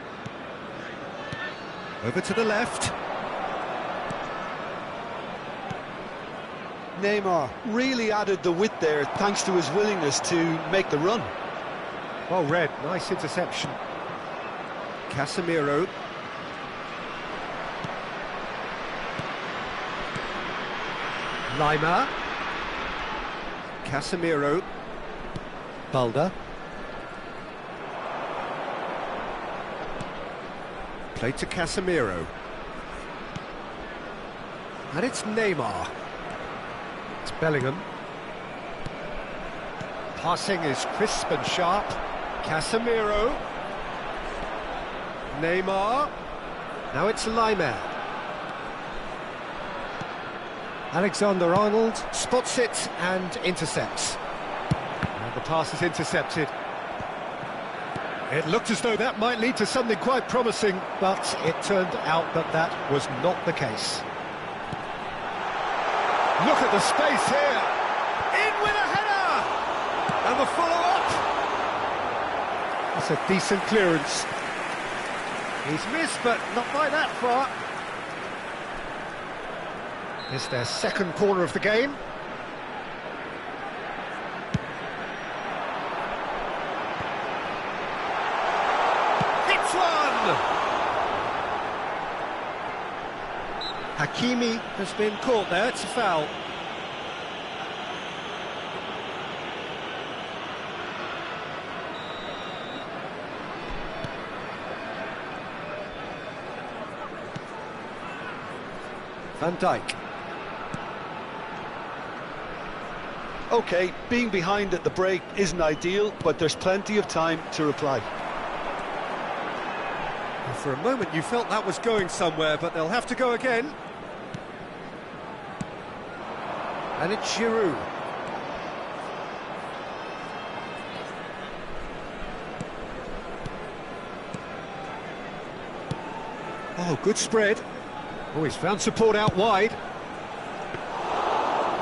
Over to the left. Neymar really added the width there thanks to his willingness to make the run. Well read, nice interception. Casemiro. Lima. Casemiro. Balda. Played to Casemiro. And it's Neymar. It's Bellingham. Passing is crisp and sharp. Casemiro. Neymar. Now it's Lima. Alexander-Arnold spots it and intercepts. And the pass is intercepted. It looked as though that might lead to something quite promising, but it turned out that that was not the case. Look at the space here. In with a header! And the follow-up! That's a decent clearance. He's missed, but not by that far. It's their second corner of the game. Hits one! Hakimi has been caught there, it's a foul. Van Dijk. OK, being behind at the break isn't ideal, but there's plenty of time to reply. For a moment you felt that was going somewhere, but they'll have to go again. And it's Giroud. Oh, good spread. Oh, he's found support out wide.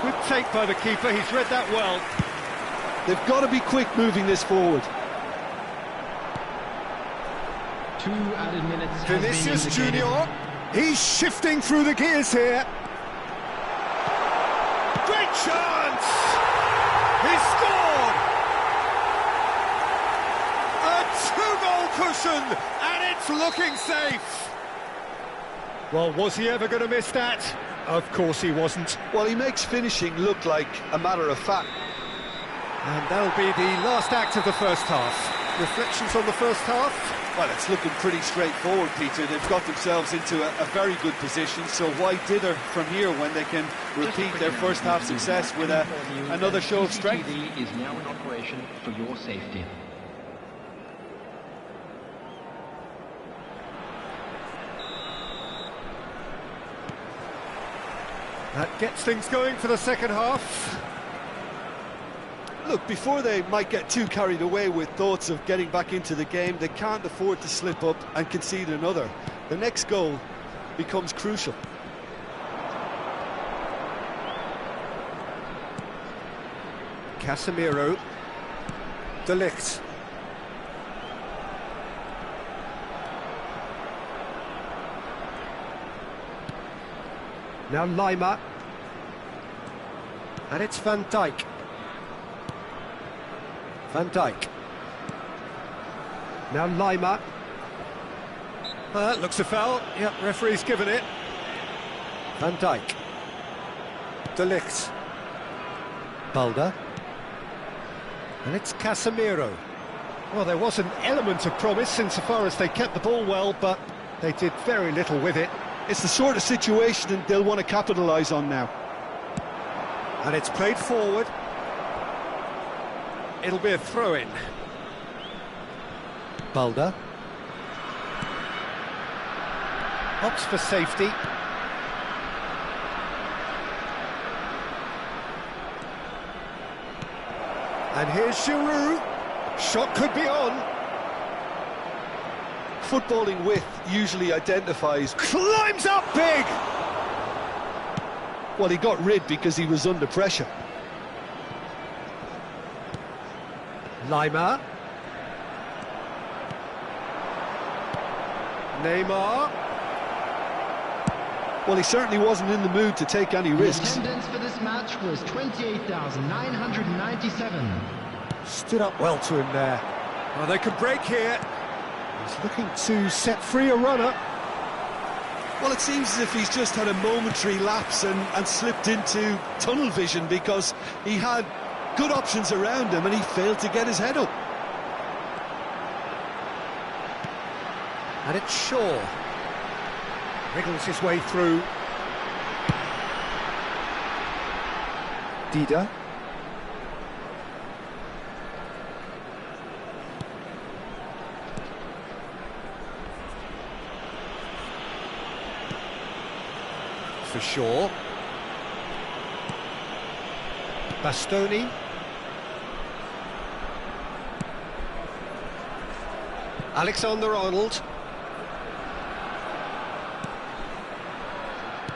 Good take by the keeper, he's read that well. They've got to be quick moving this forward. 2 added minutes has Vinicius been indicated. Junior, he's shifting through the gears here. Great chance! He scored! A 2-goal cushion, and it's looking safe. Well, was he ever going to miss that? Of course he wasn't. Well, he makes finishing look like a matter of fact. And that'll be the last act of the first half. Reflections on the first half? Well, it's looking pretty straightforward, Peter. They've got themselves into a very good position, so why dither from here when they can repeat their first half success with another show of strength? CCTV is now in operation for your safety. That gets things going for the second half. Look, before they might get too carried away with thoughts of getting back into the game, they can't afford to slip up and concede another. The next goal becomes crucial. Casemiro. De Ligt. Now Lima. And it's Van Dijk. Van Dijk. Now Lima. That looks a foul. Yep, referee's given it. Van Dijk. De Ligt. Balda. And it's Casemiro. Well, there was an element of promise insofar as they kept the ball well, but they did very little with it. It's the sort of situation they'll want to capitalise on now. And it's played forward. It'll be a throw-in. Balda. Opts for safety. And here's Giroud. Shot could be on. Footballing width usually identifies... Climbs up big! Well, he got rid because he was under pressure. Lima. Neymar. Well, he certainly wasn't in the mood to take any The risks. attendance for this match was 28,997. Stood up well to him there. Well, they can break here. He's looking to set free a runner. Well, it seems as if he's just had a momentary lapse and slipped into tunnel vision because he had good options around him and he failed to get his head up. And it's Shaw. Wriggles his way through. Dida. For Shaw. Bastoni. Alexander-Arnold.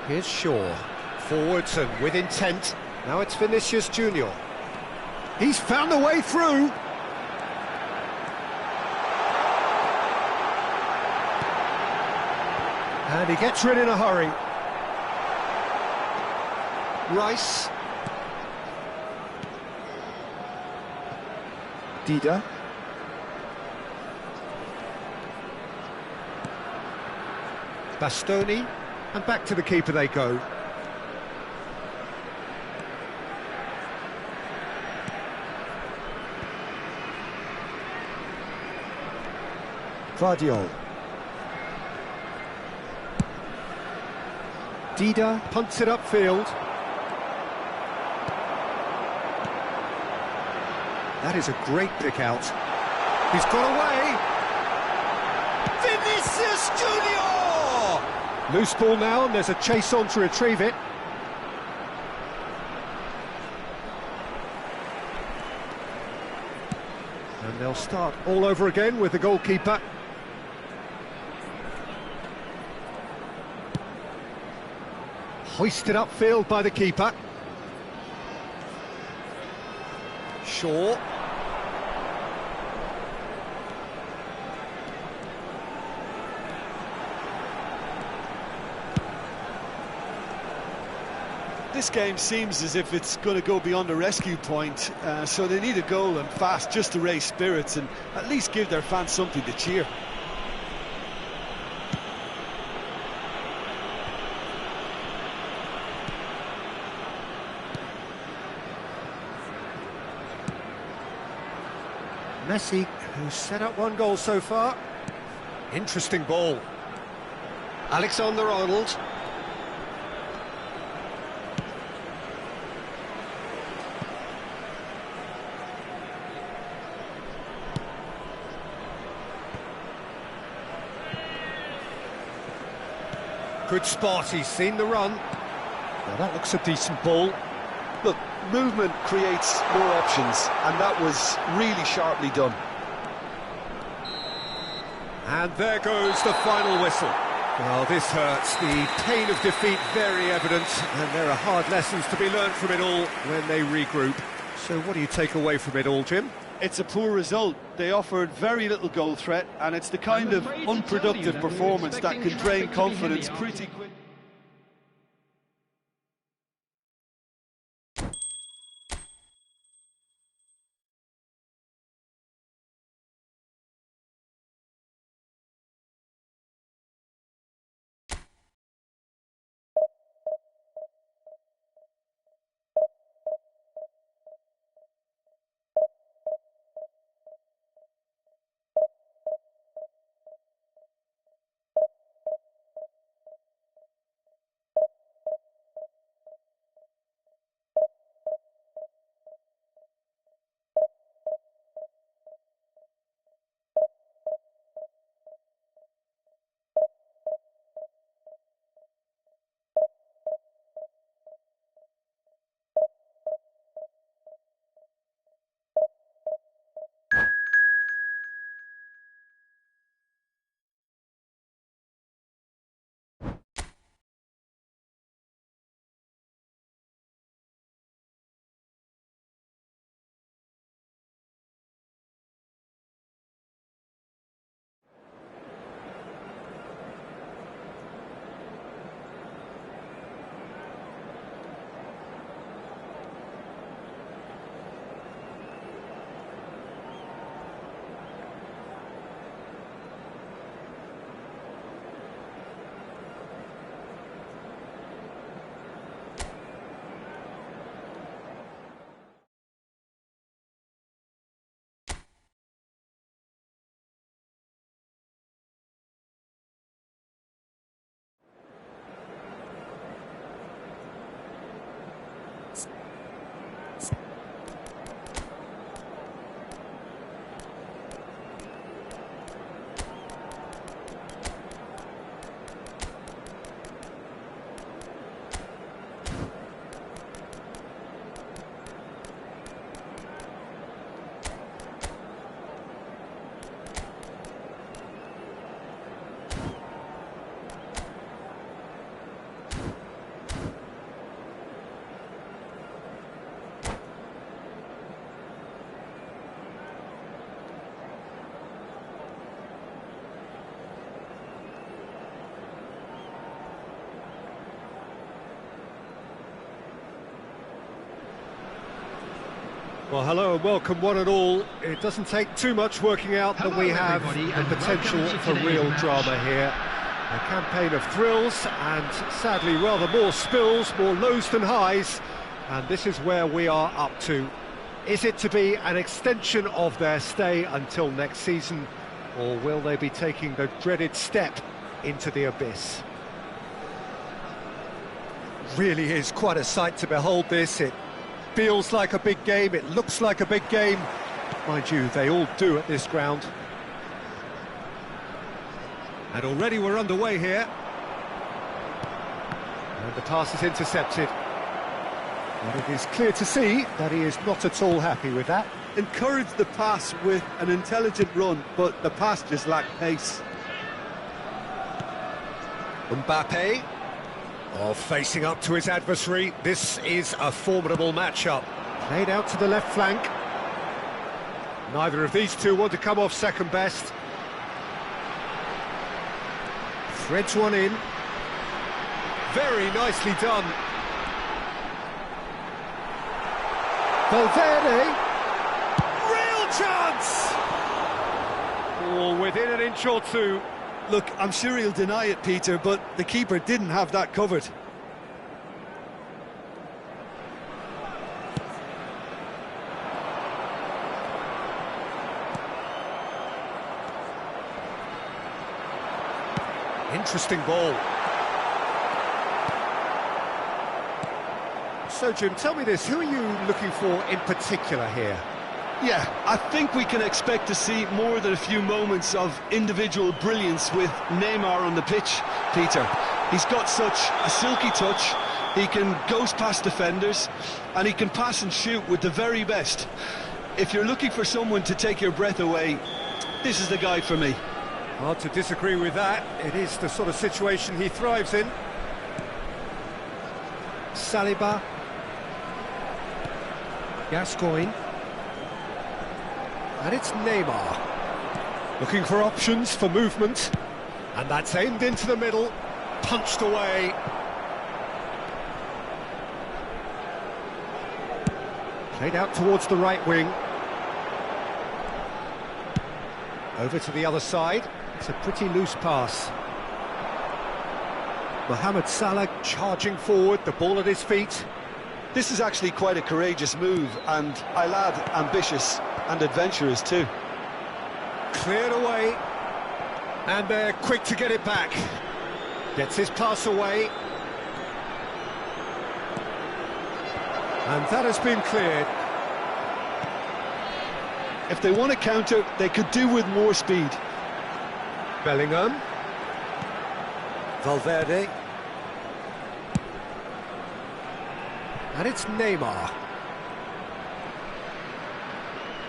Here's Shaw. Forwards and with intent. Now it's Vinicius Junior. He's found the way through. And he gets rid in a hurry. Rice. Dida. Bastoni. And back to the keeper they go. Vardiol. Dida punts it upfield. That is a great pick out. He's got away. Vinicius Junior! Loose ball now, and there's a chase on to retrieve it. And they'll start all over again with the goalkeeper. Hoisted upfield by the keeper. Shaw. This game seems as if it's going to go beyond a rescue point, so they need a goal and fast just to raise spirits and at least give their fans something to cheer. Messi, who's set up one goal so far. Interesting ball. Alexander-Arnold. Good spot, he's seen the run. Now that looks a decent ball. Look, movement creates more options, and that was really sharply done. And there goes the final whistle. Well, this hurts. The pain of defeat very evident, and there are hard lessons to be learnt from it all when they regroup. So what do you take away from it all, Jim? It's a poor result. They offered very little goal threat, and it's the kind of unproductive performance that can drain confidence pretty quick. Well, hello and welcome one and all. It doesn't take too much working out that we have the potential for real drama here. A campaign of thrills and sadly rather more spills, more lows than highs, and this is where we are up to. Is it to be an extension of their stay until next season, or will they be taking the dreaded step into the abyss? Really is quite a sight to behold this. It feels like a big game, it looks like a big game, Mind you, they all do at this ground. And already we're underway here. And the pass is intercepted. But it is clear to see that he is not at all happy with that. Encouraged the pass with an intelligent run, but the pass just lacked pace. Mbappe, facing up to his adversary. This is a formidable matchup. Played out to the left flank. Neither of these two want to come off second best. Threads one in. Very nicely done. Valverde. Real chance! Oh, within an inch or two. Look, I'm sure he'll deny it, Peter, but the keeper didn't have that covered. Interesting ball. So, Jim, tell me this, who are you looking for in particular here? Yeah, I think we can expect to see more than a few moments of individual brilliance with Neymar on the pitch, Peter. He's got such a silky touch, he can ghost past defenders, and he can pass and shoot with the very best. If you're looking for someone to take your breath away, this is the guy for me. Hard to disagree with that. It is the sort of situation he thrives in. Saliba. Gascoigne. And it's Neymar. Looking for options for movement. And that's aimed into the middle. Punched away. Played out towards the right wing. Over to the other side. It's a pretty loose pass. Mohamed Salah charging forward, the ball at his feet. This is actually quite a courageous move, and I lad ambitious and adventurous too. Cleared away, and they're quick to get it back. Gets his pass away. And that has been cleared. If they want to counter, they could do with more speed. Bellingham. Valverde. And it's Neymar.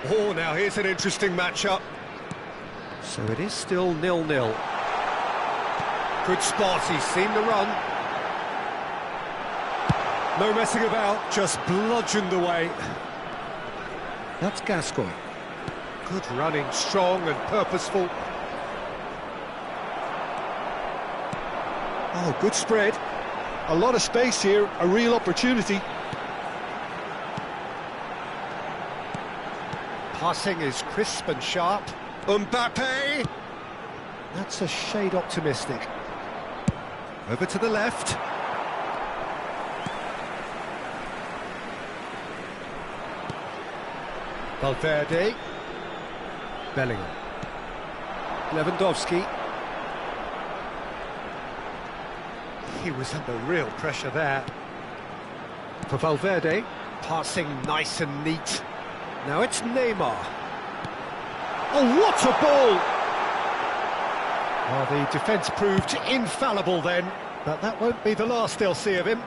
Oh, now here's an interesting matchup. So it is still 0-0. Good spot, he's seen the run. No messing about, just bludgeoned away. That's Gascoigne. Good running, strong and purposeful. Oh, good spread. A lot of space here, a real opportunity. Passing is crisp and sharp. Mbappe! That's a shade optimistic. Over to the left. Valverde. Bellingham. Lewandowski. He was under real pressure there. For Valverde, passing nice and neat. Now it's Neymar. Oh, what a ball! Well, the defence proved infallible then, but that won't be the last they'll see of him.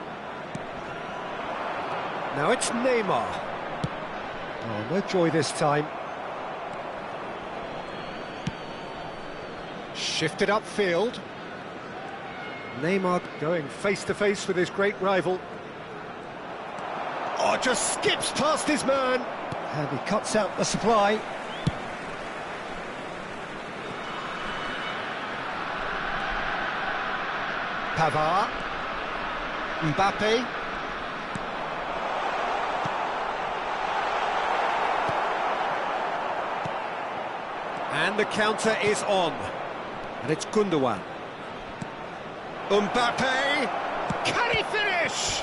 Now it's Neymar. Oh, no joy this time. Shifted upfield. Neymar going face-to-face with his great rival. Oh, just skips past his man. And he cuts out the supply. Pavard. Mbappe. And the counter is on. And it's Gundogan. Mbappe! Can he finish?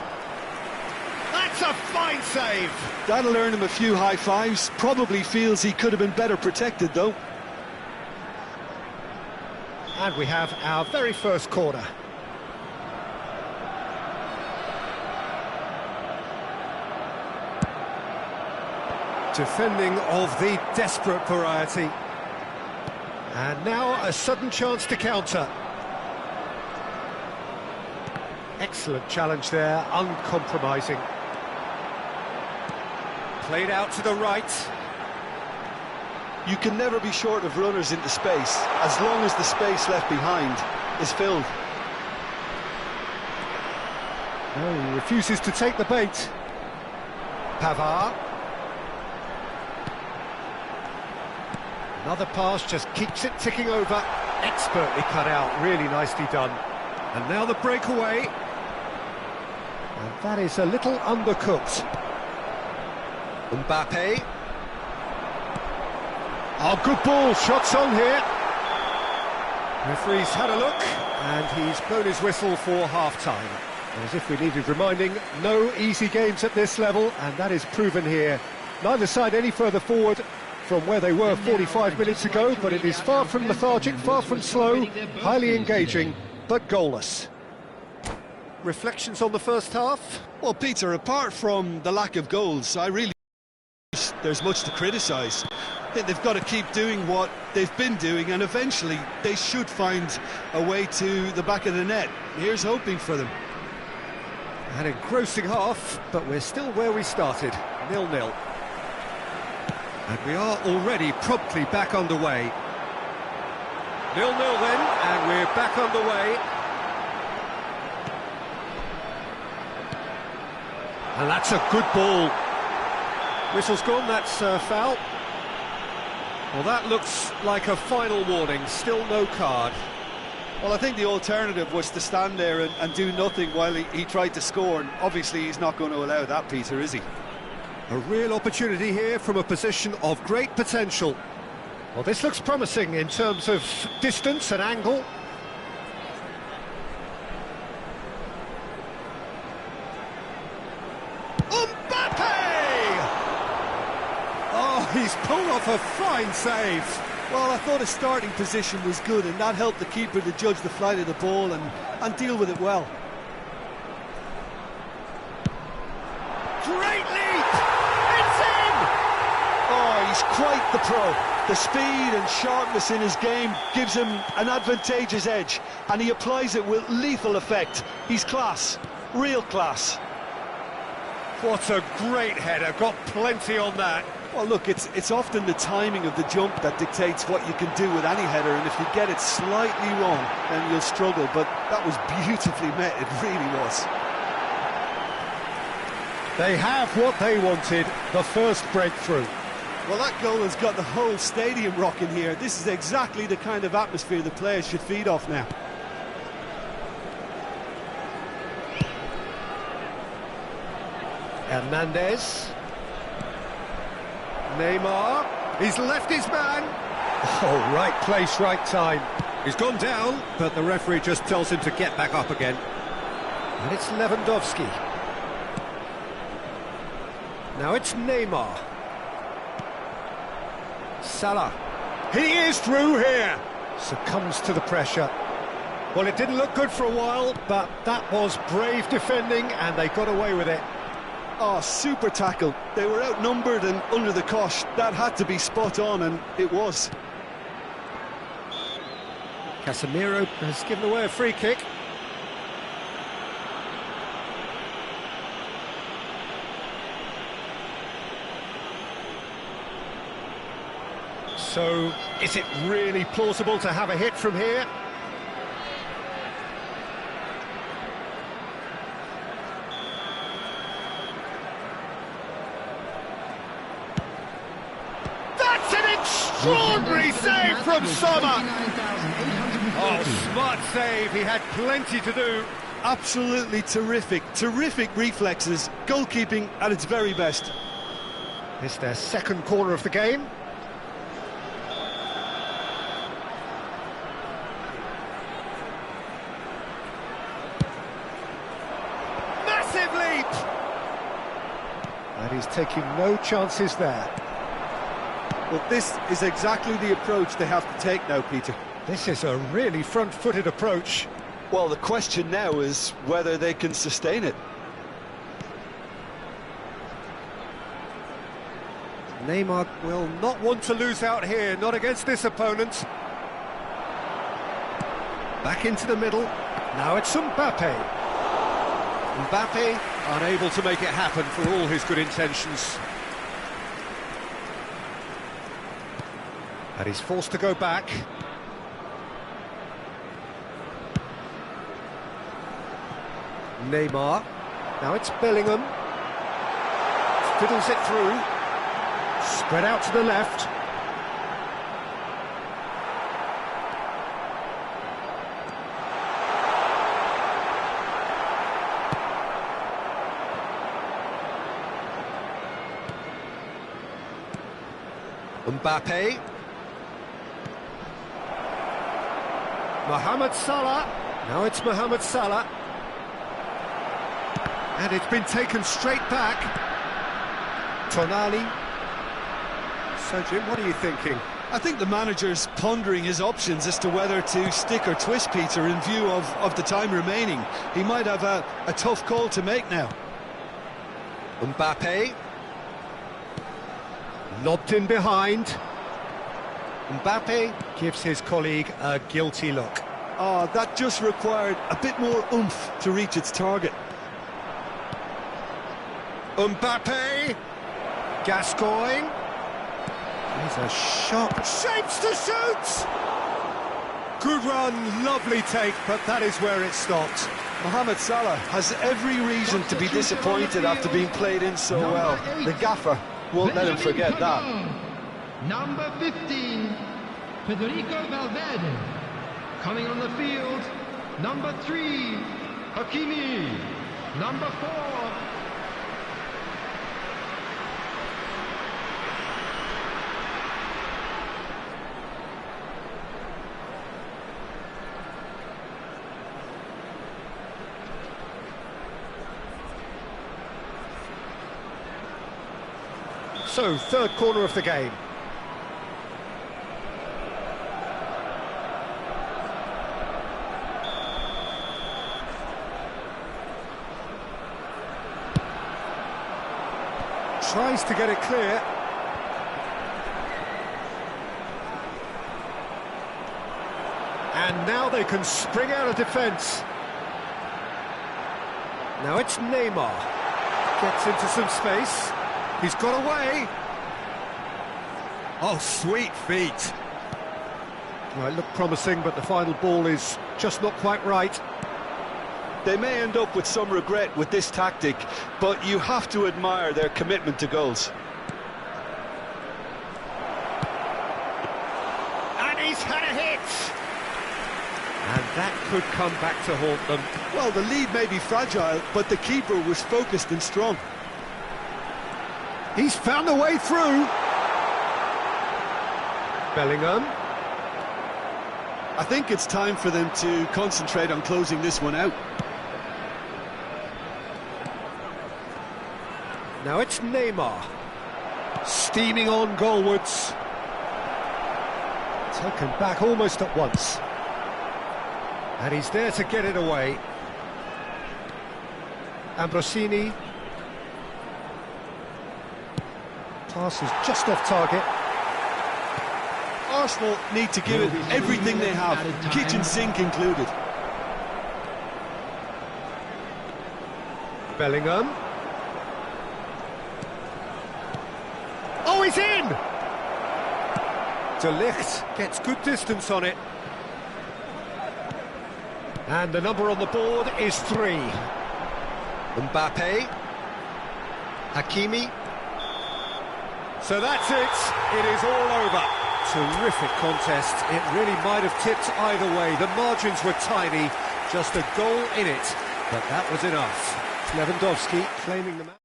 That's a fine save! That'll earn him a few high fives. Probably feels he could have been better protected, though. And we have our very first corner. Defending of the desperate variety. And now a sudden chance to counter. Excellent challenge there, uncompromising. Played out to the right. You can never be short of runners into space, as long as the space left behind is filled. No, he refuses to take the bait. Pavard. Another pass just keeps it ticking over. Expertly cut out, really nicely done. And now the breakaway. And that is a little undercooked. Mbappe. Oh, good ball, shots on here. Referee's had a look, and he's blown his whistle for half-time. As if we needed reminding, no easy games at this level, and that is proven here. Neither side any further forward from where they were 45 minutes ago, but it is far from lethargic, far from slow, highly engaging, but goalless. Reflections on the first half? Well, Peter, apart from the lack of goals, I really there's much to criticise. I think they've got to keep doing what they've been doing, and eventually they should find a way to the back of the net. Here's hoping for them. An engrossing half, but we're still where we started, 0-0. And we are already promptly back underway. 0-0 then, and we're back underway. And that's a good ball. Whistle's gone, that's foul. Well, that looks like a final warning, still no card. Well, I think the alternative was to stand there and do nothing while he tried to score, and obviously he's not going to allow that, Peter, is he? A real opportunity here from a position of great potential. Well, this looks promising in terms of distance and angle. Oh, he's pulled off a fine save. Well, I thought his starting position was good, and that helped the keeper to judge the flight of the ball and deal with it well. Great leap! It's in! Oh, he's quite the pro. The speed and sharpness in his game gives him an advantageous edge, and he applies it with lethal effect. He's class, real class. What a great header, got plenty on that. Well, look, it's often the timing of the jump that dictates what you can do with any header, and if you get it slightly wrong, then you'll struggle, but that was beautifully met, it really was. They have what they wanted, the first breakthrough. Well, that goal has got the whole stadium rocking here. This is exactly the kind of atmosphere the players should feed off now. Hernandez. Neymar. He's left his man. Oh, right place, right time. He's gone down, but the referee just tells him to get back up again. And it's Lewandowski. Now it's Neymar. Salah. He is through here. Succumbs to the pressure. Well, it didn't look good for a while, but that was brave defending, and they got away with it. Oh, super tackle. They were outnumbered and under the cosh. That had to be spot on, and it was. Casemiro has given away a free kick. So, is it really plausible to have a hit from here? That's an extraordinary save from Sommer! Oh, smart save, he had plenty to do. Absolutely terrific, terrific reflexes, goalkeeping at its very best. It's their second corner of the game. Massive leap! And he's taking no chances there. Well, this is exactly the approach they have to take now, Peter. This is a really front-footed approach. Well, the question now is whether they can sustain it. Neymar will not want to lose out here, not against this opponent. Back into the middle. Now it's Mbappe. Mbappe unable to make it happen for all his good intentions. And he's forced to go back. Neymar. Now it's Bellingham. Fiddles it through. Spread out to the left. Mbappe. Mohamed Salah. Now it's Mohamed Salah. And it's been taken straight back. Tonali. So, Jim, what are you thinking? I think the manager's pondering his options as to whether to stick or twist Peter in view of the time remaining. He might have a tough call to make now. Mbappe. Lobbed in behind. Mbappe gives his colleague a guilty look. Oh, that just required a bit more oomph to reach its target. Mbappe. Gascoigne. He's a shot. Shapes to shoot! Good run, lovely take, but that is where it stopped. Mohamed Salah has every reason to be disappointed after being played in so well. The gaffer won't let him forget that. Number 15, Federico Valverde. Coming on the field, number 3, Hakimi. Number 4, So, third corner of the game. Tries to get it clear. And now they can spring out of defence. Now it's Neymar. Gets into some space. He's got away. Oh, sweet feet. Well, it looked promising, but the final ball is just not quite right. They may end up with some regret with this tactic, but you have to admire their commitment to goals. And he's had a hit. And that could come back to haunt them. Well, the lead may be fragile, but the keeper was focused and strong. He's found a way through. Bellingham. I think it's time for them to concentrate on closing this one out. Now it's Neymar. Steaming on goalwards. Taken back almost at once. And he's there to get it away. Ambrosini. Pass is just off target. Arsenal need to give it everything they have, kitchen sink included. Bellingham. Oh, he's in! De Ligt gets good distance on it. And the number on the board is 3. Mbappe. Hakimi. So that's it. It is all over. Terrific contest. It really might have tipped either way. The margins were tiny. Just a goal in it. But that was enough. Lewandowski claiming the match.